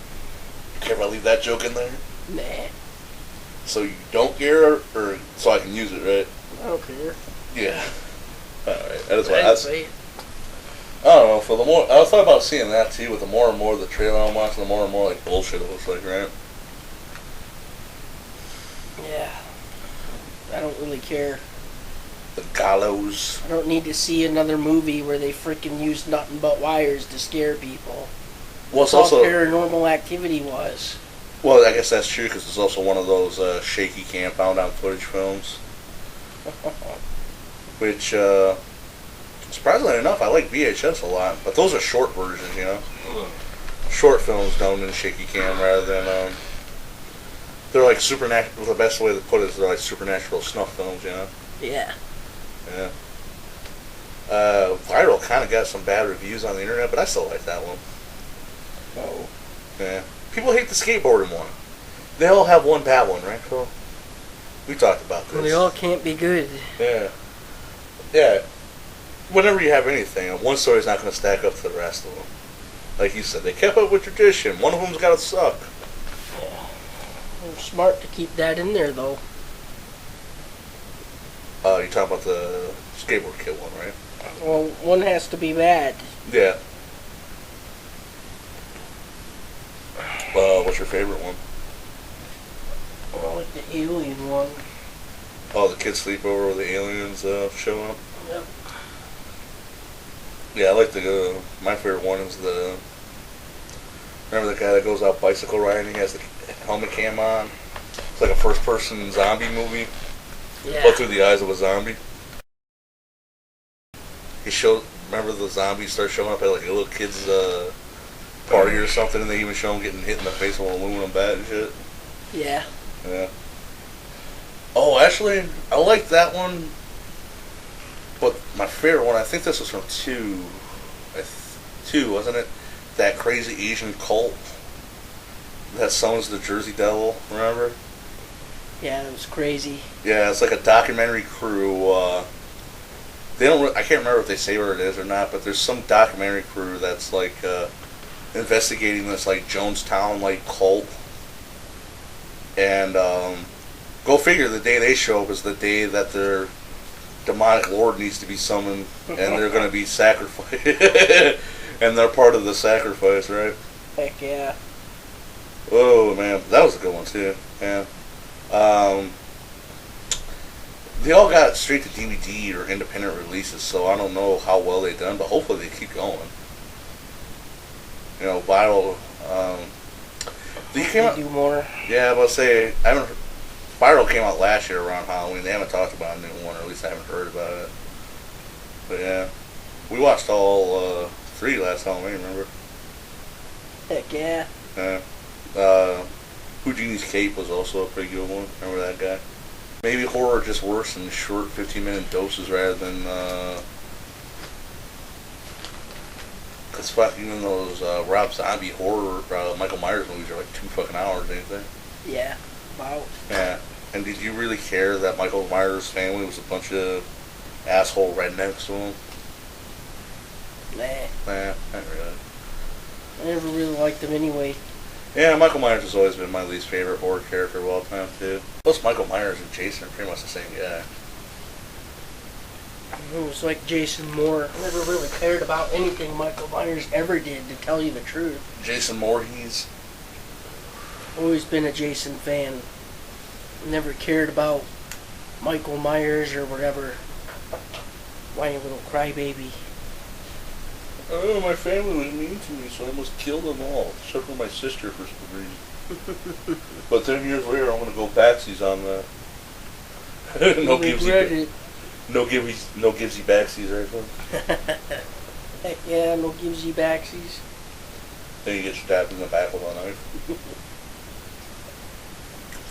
Care if I leave that joke in there? Nah. So you don't care, or so I can use it, right? I don't care. Yeah. Alright, that is I what didn't say it. I don't know, for the more, I was thought about seeing that too, but the more and more the trailer I'm watching, the more and more like bullshit it looks like, right? Yeah. I don't really care. The gallows. I don't need to see another movie where they freaking use nothing but wires to scare people. Well, it's That's all also Paranormal Activity was. Well, I guess that's true, because it's also one of those shaky cam found on footage films. Which, surprisingly enough, I like VHS a lot, but those are short versions, you know? Short films done in shaky cam rather than, they're like supernatural, the best way to put it is they're like supernatural snuff films, you know? Yeah. Yeah. Viral kind of got some bad reviews on the internet, but I still like that one. Oh. Yeah. People hate the skateboarding one. They all have one bad one, right, Phil? We talked about this. Well, they all can't be good. Yeah. Yeah. Whenever you have anything, one story's not going to stack up to the rest of them. Like you said, they kept up with tradition. One of them's got to suck. Yeah. They're smart to keep that in there, though. You're talking about the skateboard kid one, right? Well, one has to be bad. Yeah. What's your favorite one? Well, I like the alien one. Oh, the kids sleep over where the aliens show up. Yep. Yeah, I like the. My favorite one is the. Remember the guy that goes out bicycle riding? He has the helmet cam on. It's like a first-person zombie movie, Yeah. but through the eyes of a zombie. He showed. Remember the zombies start showing up at like a little kid's party or something, and they even show him getting hit in the face with an aluminum bat and shit. Yeah. Yeah. Oh, actually, I like that one. But my favorite one, I think this was from 2. 2, wasn't it? That crazy Asian cult that summons the Jersey Devil, remember? Yeah, it was crazy. Yeah, it's like a documentary crew. They don't. I can't remember if they say where it is or not, but there's some documentary crew that's like investigating this like Jonestown like cult. And go figure, the day they show up is the day that their demonic lord needs to be summoned, and they're going to be sacrificed. And they're part of the sacrifice, right? Heck yeah. Oh man, that was a good one too. Yeah. They all got straight to DVD or independent releases, so I don't know how well they done, but hopefully they keep going. You know, viral. They came out. Do more. Yeah, I was say I haven't. Viral came out last year around Halloween. They haven't talked about a new one, or at least I haven't heard about it. But yeah, we watched all 3 last Halloween. Remember? Heck yeah. Yeah. Houdini's Cape was also a pretty good one. Remember that guy? Maybe horror just worse in short 15-minute doses rather than. Because fuck, even those Rob Zombie horror Michael Myers movies are like 2 fucking hours, ain't they? Yeah. Wow. Yeah. And did you really care that Michael Myers' family was a bunch of asshole rednecks to him? Nah. Nah, not really. I never really liked them anyway. Yeah, Michael Myers has always been my least favorite horror character of all time, too. Plus, Michael Myers and Jason are pretty much the same guy. It was like Jason Moore. I never really cared about anything Michael Myers ever did, to tell you the truth. Jason Voorhees. Always been a Jason fan. Never cared about Michael Myers or whatever. Whiny little crybaby. Oh, my family was mean to me, so I must kill them all, except for my sister for some reason. But 10 years later, I'm gonna go backsies on that. No Gibbsy, no Gibbsy backsies, right? Heck yeah, no Gibbsy backsies. Then you get stabbed in the back with a knife.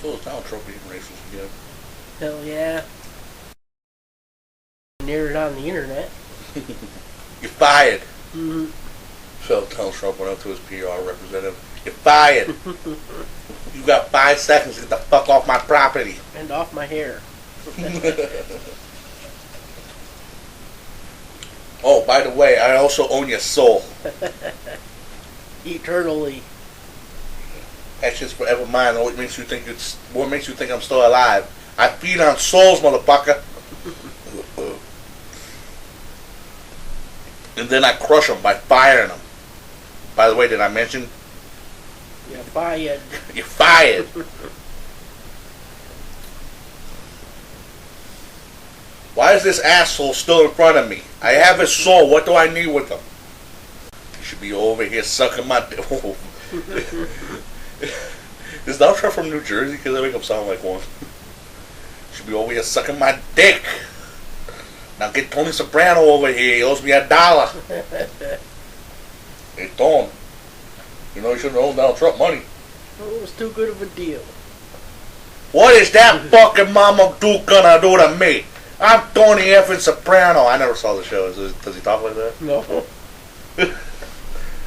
So it's Donald Trump being racist again. Hell yeah. Near it on the internet. You're fired. Mm-hmm. So Donald Trump went up to his PR representative. You're fired. You got 5 seconds to get the fuck off my property. And off my hair. Oh, by the way, I also own your soul. Eternally. That's just forever mine. What makes you think I'm still alive? I feed on souls, motherfucker. And then I crush them by firing them. By the way, did I mention? You're fired. You're fired. Why is this asshole still in front of me? I have his soul. What do I need with him? He should be over here sucking my dick. Is Donald Trump from New Jersey? Because I make him sound like one. Should be over here sucking my dick. Now get Tony Soprano over here. He owes me $1. Hey, Tony. You know you shouldn't owe Donald Trump money. It was too good of a deal. What is that fucking Mama Duke gonna do to me? I'm Tony effing Soprano. I never saw the show. Does he talk like that? No.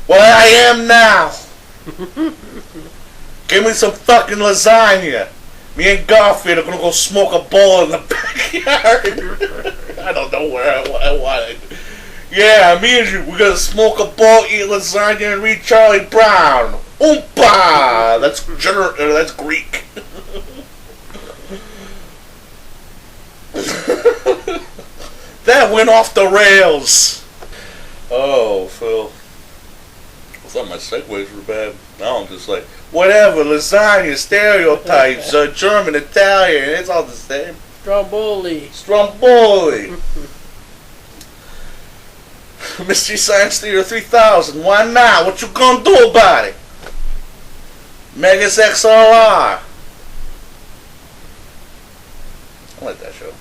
Well, I am now. Give me some fucking lasagna. Me and Garfield are gonna go smoke a bowl in the backyard. I don't know where I want it. Yeah, me and you, we're gonna smoke a bowl, eat lasagna, and read Charlie Brown. Oompa! That's Greek. That went off the rails. Oh, Phil. I thought my segues were bad. Now I'm just like, whatever, lasagna, stereotypes, German, Italian, it's all the same. Stromboli. Stromboli. Mystery Science Theater 3000. Why not? What you gonna do about it? Megas XLR. I like that show.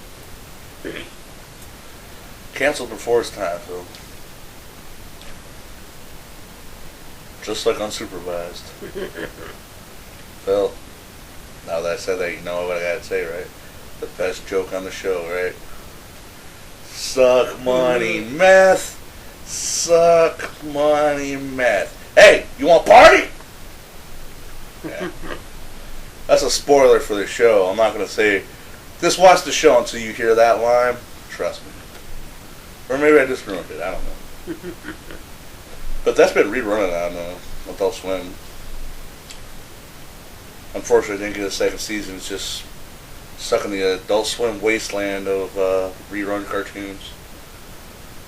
Canceled before its time, Phil. Just like unsupervised. Phil, now that I said that, you know what I gotta say, right? The best joke on the show, right? Suck money meth. Suck money meth. Hey, you want party? Yeah. That's a spoiler for the show. I'm not gonna say. Just watch the show until you hear that line. Trust me. Or maybe I just ruined it. I don't know. But that's been rerunning on Adult Swim. Unfortunately, I didn't get a second season. It's just stuck in the Adult Swim wasteland of rerun cartoons.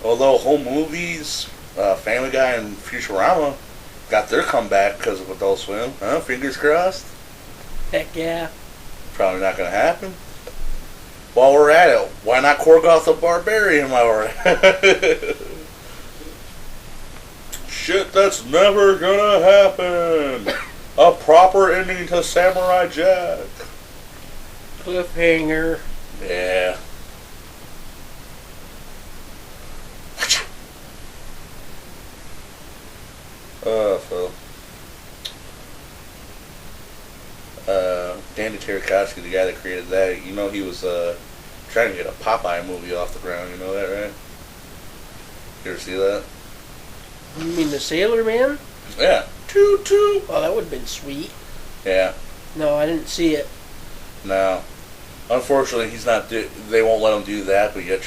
Although home movies, Family Guy, and Futurama got their comeback because of Adult Swim. Huh? Fingers crossed. Heck yeah. Probably not going to happen. While we're at it, why not Korgoth the Barbarian while we're at it? Shit, that's never gonna happen. A proper ending to Samurai Jack. Cliffhanger. Yeah. Phil. Danny Tartakovsky, the guy that created that, you know he was trying to get a Popeye movie off the ground, you know that, right? You ever see that? You mean the Sailor Man? Yeah. Toot toot. Oh, that would have been sweet. Yeah. No, I didn't see it. No. Unfortunately, he's not. They won't let him do that. But yet,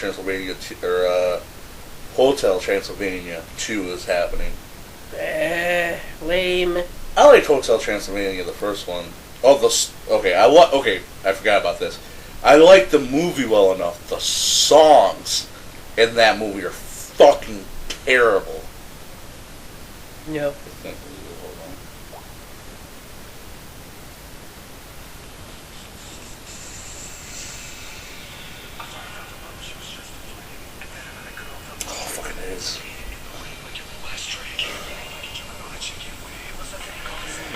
Hotel Transylvania 2 is happening. Lame. I liked Hotel Transylvania, the first one. Oh, okay. I forgot about this. I like the movie well enough. The songs in that movie are fucking terrible. Yep.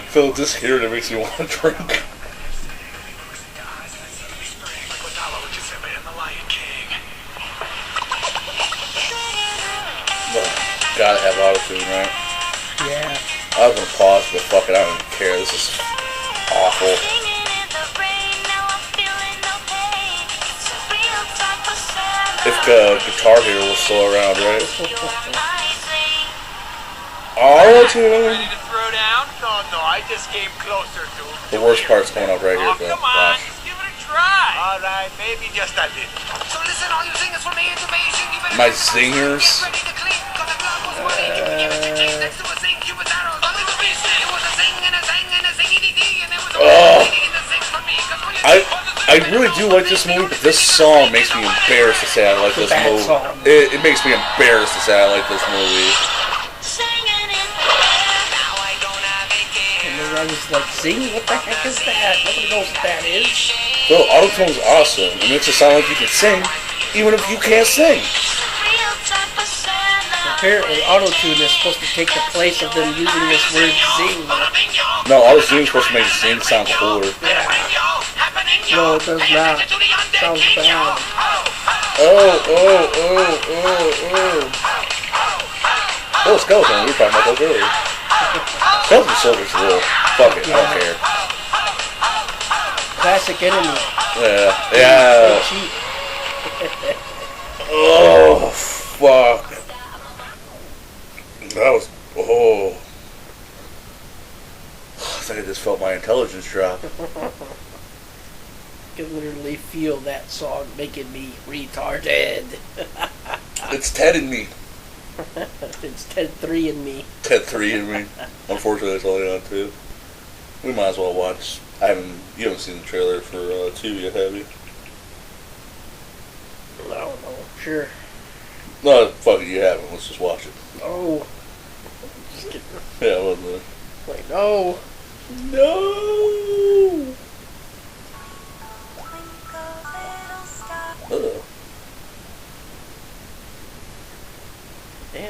Phil, just hearing it makes me want to drink. Gotta have auto-tune, right? Yeah. I was gonna pause, but fuck it, I don't even care. This is awful. If Guitar Hero was still around, right? Auto-tune. Ready to throw down? No, I just came closer to. The worst part's coming up right here, Phil. Come on, just give it a try. All right, maybe just a little. So listen, all you singers from the information. My zingers. I really do like this movie, but this song makes me embarrassed to say I like this movie. It makes me embarrassed to say I like this movie. I was like, sing? What the heck is that? Nobody knows what that is. Well, autotune's awesome. It makes it sound like you can sing, even if you can't sing. Apparently, autotune is supposed to take the place of them using this word sing. No, autotune's supposed to make sing sound cooler. Yeah. No, it does not. Sounds bad. Oh, Skeleton, we were talking about those earlier. Skeleton Soldier's cool. Fuck it, I don't care. Classic enemy. Yeah. Oh, fuck. That was, I think I just felt my intelligence drop. I can literally feel that song making me retarded. It's Ted in me. It's Ted 3 in me. Ted 3 in me. Unfortunately, that's only on 2. We might as well watch. You haven't seen the trailer for 2 yet, have you? I don't know. Sure. No, fuck it, you haven't. Let's just watch it. Oh. Just kidding. Yeah, it wasn't it? Like, no. No!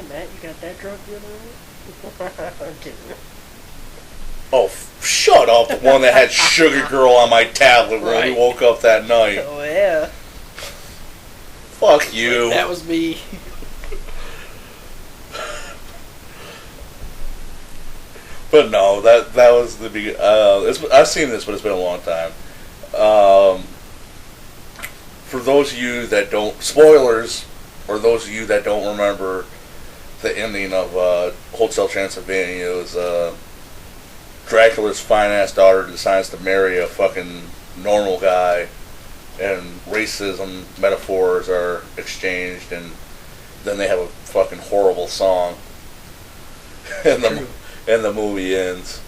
Damn, Matt, you got that drunk the other night? I'm kidding. Oh, shut up! The one that had Sugar Girl on my tablet when we Right. woke up that night. Oh, yeah. Fuck you. That was me. But no, that was the big. I've seen this, but it's been a long time. For those of you that don't, spoilers, or those of you that don't remember, the ending of Hotel Transylvania is Dracula's fine-ass daughter decides to marry a fucking normal guy, and racism metaphors are exchanged, and then they have a fucking horrible song, and the movie ends.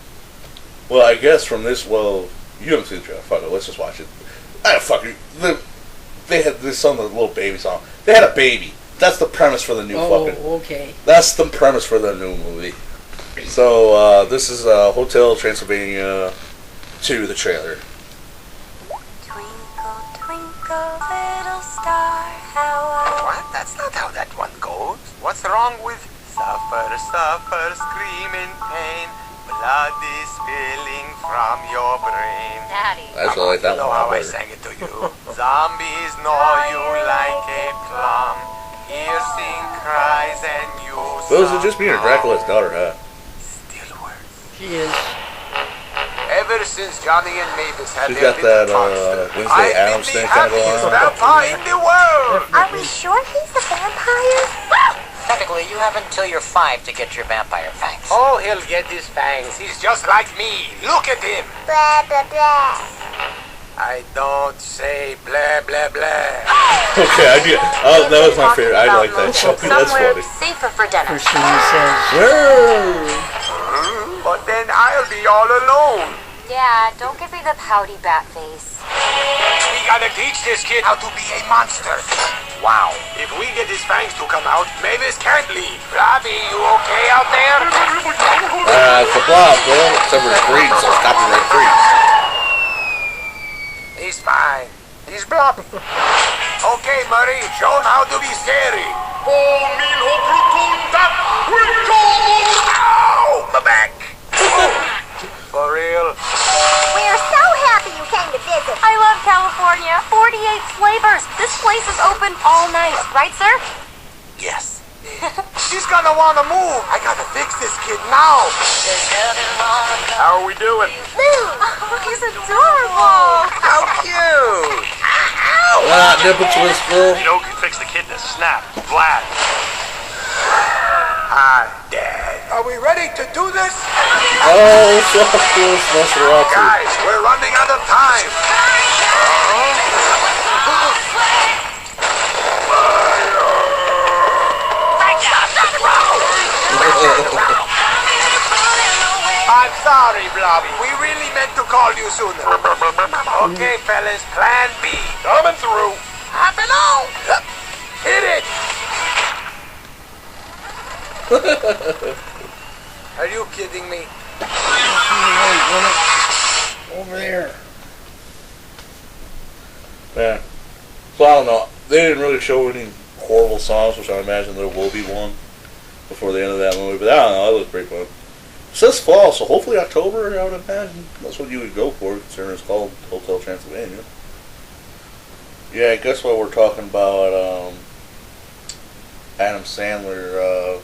Well, I guess from this, well, you haven't seen the trailer. Fuck it, let's just watch it. They had this song, the little baby song. They had a baby. That's the premise for the new fucking. Okay. That's the premise for the new movie. So this is Hotel Transylvania 2, the trailer. Twinkle, twinkle, little star, how What? That's not how that one goes. What's wrong with suffer, suffer, scream in pain? Blood is spilling from your brain. Daddy. I actually like that You know one. how I better. sang it to you. Zombies gnaw you like a plum. Piercing cries and you Those are just being Dracula's daughter, huh? Still words. She is. Ever since Johnny and Mavis had She's their got that little monster, Wednesday I've Addams been the thing kinda going happiest on. vampire in the world. Are we sure he's a vampire? Technically, you have until you're 5 to get your vampire fangs. Oh, he'll get his fangs. He's just like me. Look at him. Blah, blah, blah. I don't say blah, blah, blah. Okay, I get. Oh, that was my favorite. I like that show. That's Somewhere funny. safer for dinner. First thing he says, Whoa. But then I'll be all alone. Yeah, don't give me the pouty bat face. We gotta teach this kid how to be a monster. Wow. If we get his fangs to come out, Mavis can't leave. Robbie, you okay out there? It's a blob, bro. Except for it's green, so it's copyright free. He's fine. He's Blob. Okay, Murray, show him how to be scary. Ow! My back. For real? We're so happy you came to visit. I love California. 48 flavors. This place is open all night. Right, sir? Yes. She's gonna wanna move. I gotta fix this kid now. How are we doing? Oh, he's adorable. How cute. Nipple twist, bro. You know who can fix the kid in a snap? Vlad. Hi, Dad. Are we ready to do this? Oh, fuck this, Nosferatu. Guys, we're running out of time. I'm sorry, Blobby. We really meant to call you sooner. Okay, fellas, plan B. Coming through. Happen on. Hit it. Are you kidding me? over there. Yeah. So I don't know. They didn't really show any horrible songs, which I imagine there will be one before the end of that movie. But I don't know. It looks pretty fun. It says fall, so hopefully October, I would imagine. That's what you would go for, considering it's called Hotel Transylvania. Yeah, I guess what we're talking about, Adam Sandler,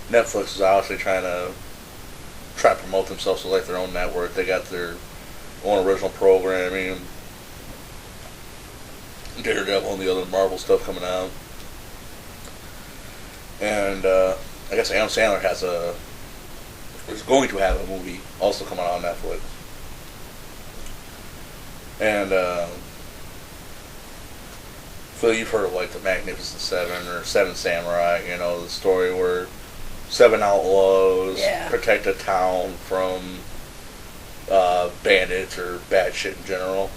Netflix is obviously trying to promote themselves as like their own network. They got their own original programming, Daredevil and the other Marvel stuff coming out. And I guess Adam Sandler is going to have a movie also coming out on Netflix. And Phil, you've heard of like the Magnificent Seven or Seven Samurai, you know, the story where 7 outlaws protect a town from bandits or bad shit in general.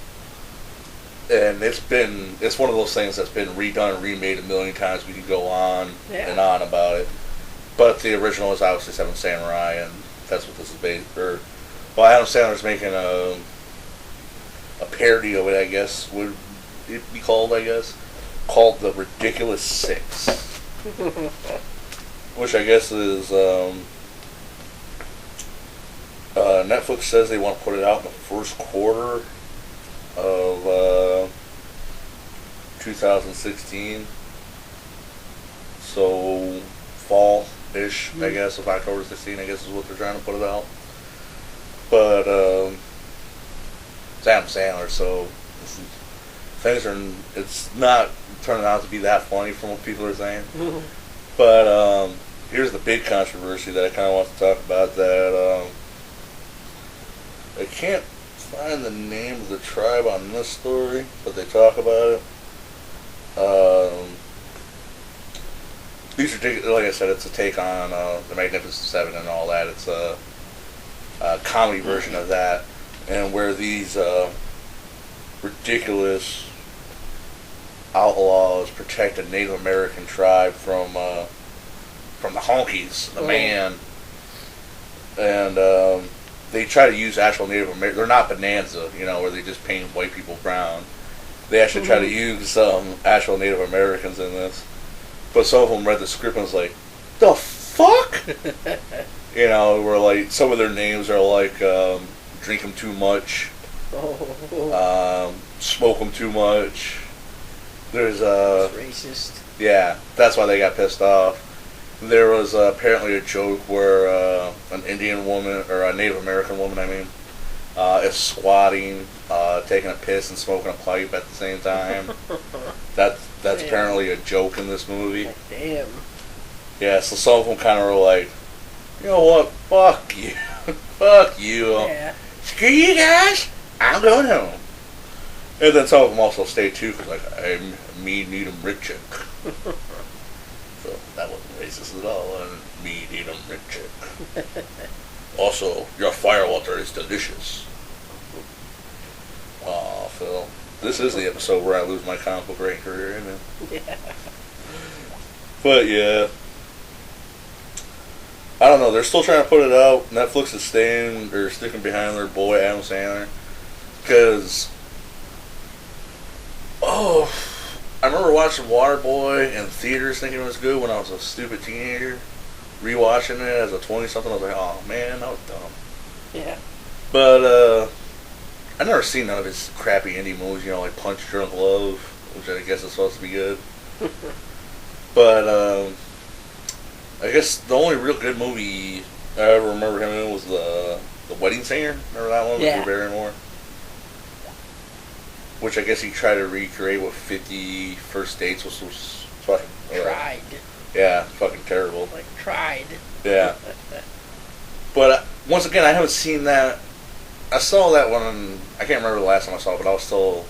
And it's one of those things that's been redone and remade a million times. We could go on and on about it. But the original is obviously Seven Samurai, and that's what this is based for. Well, Adam Sandler's making a parody of it, I guess, would it be called, called The Ridiculous Six. which I guess is Netflix says they want to put it out in the first quarter of 2016. So fall-ish, I guess, of October 16, I guess is what they're trying to put it out. But it's Adam Sandler, so it's not turning out to be that funny from what people are saying. But here's the big controversy that I kind of want to talk about, that I can't find the name of the tribe on this story, but they talk about it. These are, like I said, it's a take on the Magnificent Seven and all that. It's a comedy version of that, and where these ridiculous outlaws protect a Native American tribe from the honkies, the man, and they try to use actual Native American. They're not Bonanza, where they just paint white people brown. They actually try to use actual Native Americans in this. But some of them read the script and was like, the fuck? Where like some of their names are like drink them too much, smoke them too much. There's That's racist. Yeah, that's why they got pissed off. There was apparently a joke where an Indian woman, or a Native American woman, is squatting, taking a piss and smoking a pipe at the same time. That's apparently a joke in this movie. Damn. Yeah, so some of them kind of were like, you know what, fuck you. Fuck you. Yeah. Screw you guys, I'm going home. And then some of them also stayed too, because like, I'm me need 'em rich chick. So that wasn't racist at all. Me need 'em rich chick. Also, your firewater is delicious. Aw, Phil. This is the episode where I lose my comic book writing career, isn't it? Yeah. But yeah. I don't know, they're still trying to put it out. Netflix is sticking behind their boy Adam Sandler. Because, I remember watching Waterboy in theaters thinking it was good when I was a stupid teenager. Rewatching it as a 20-something, I was like, oh man, that was dumb. Yeah. But, I've never seen none of his crappy indie movies, like Punch Drunk Love, which I guess is supposed to be good. But, I guess the only real good movie I ever remember him in was the Wedding Singer. Remember that one with Drew Barrymore? Which I guess he tried to recreate with 50 First Dates, which was fucking... Tried. Yeah, fucking terrible. Like, tried. Yeah. But, once again, I haven't seen that. I saw that one, I can't remember the last time I saw it, but I was still...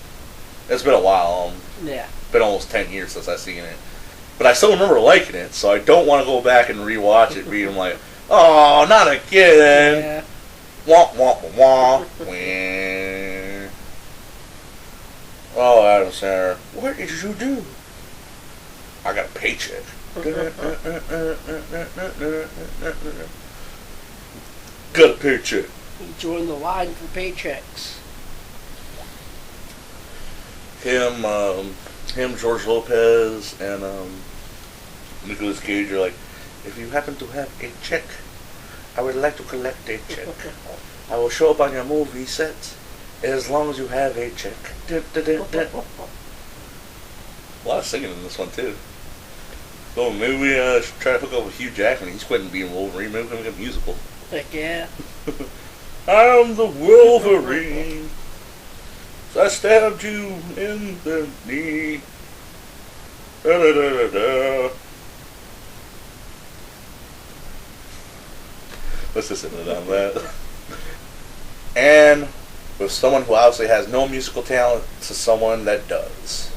It's been a while. Yeah. It's been almost 10 years since I've seen it. But I still remember liking it, so I don't want to go back and rewatch it, read them like, oh, not again. Yeah. Womp, womp, womp, womp. Oh, Adam Sandler, what did you do? I got a paycheck. Got a paycheck. He joined the line for paychecks. Him, George Lopez, and Nicolas Cage are like, if you happen to have a check, I would like to collect a check. I will show up on your movie set as long as you have a check. A lot of singing in this one too. So maybe we should try to hook up with Hugh Jackman. He's quitting being Wolverine. Maybe we can make a musical. Heck yeah. I'm the Wolverine. I stabbed you in the knee. Da, da, da, da, da. Let's just end it on that. And with someone who obviously has no musical talent to someone that does.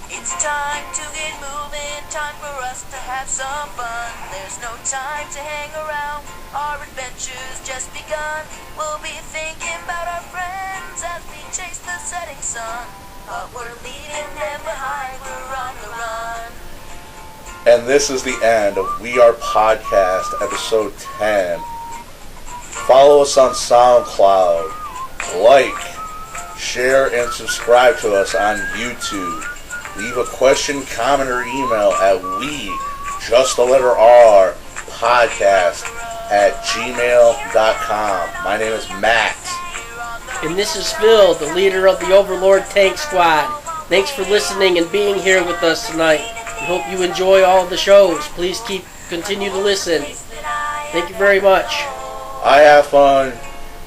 It's time to get moving, time for us to have some fun. There's no time to hang around, our adventure's just begun. We'll be thinking about our friends as we chase the setting sun. But we're leaving them behind, we're on the run. And this is the end of We Are Podcast, episode 10. Follow us on SoundCloud. Like, share, and subscribe to us on YouTube. leave a question, comment, or email at just the letter R, podcast @gmail.com. My name is Matt. And this is Phil, the leader of the Overlord Tank Squad. Thanks for listening and being here with us tonight. We hope you enjoy all the shows. Please continue to listen. Thank you very much. I have fun.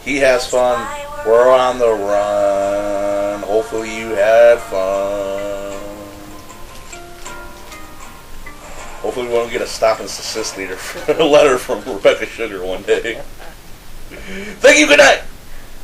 He has fun. We're on the run. Hopefully you had fun. Hopefully we won't get a stop and desist letter from Rebecca Sugar one day. Thank you. Good night.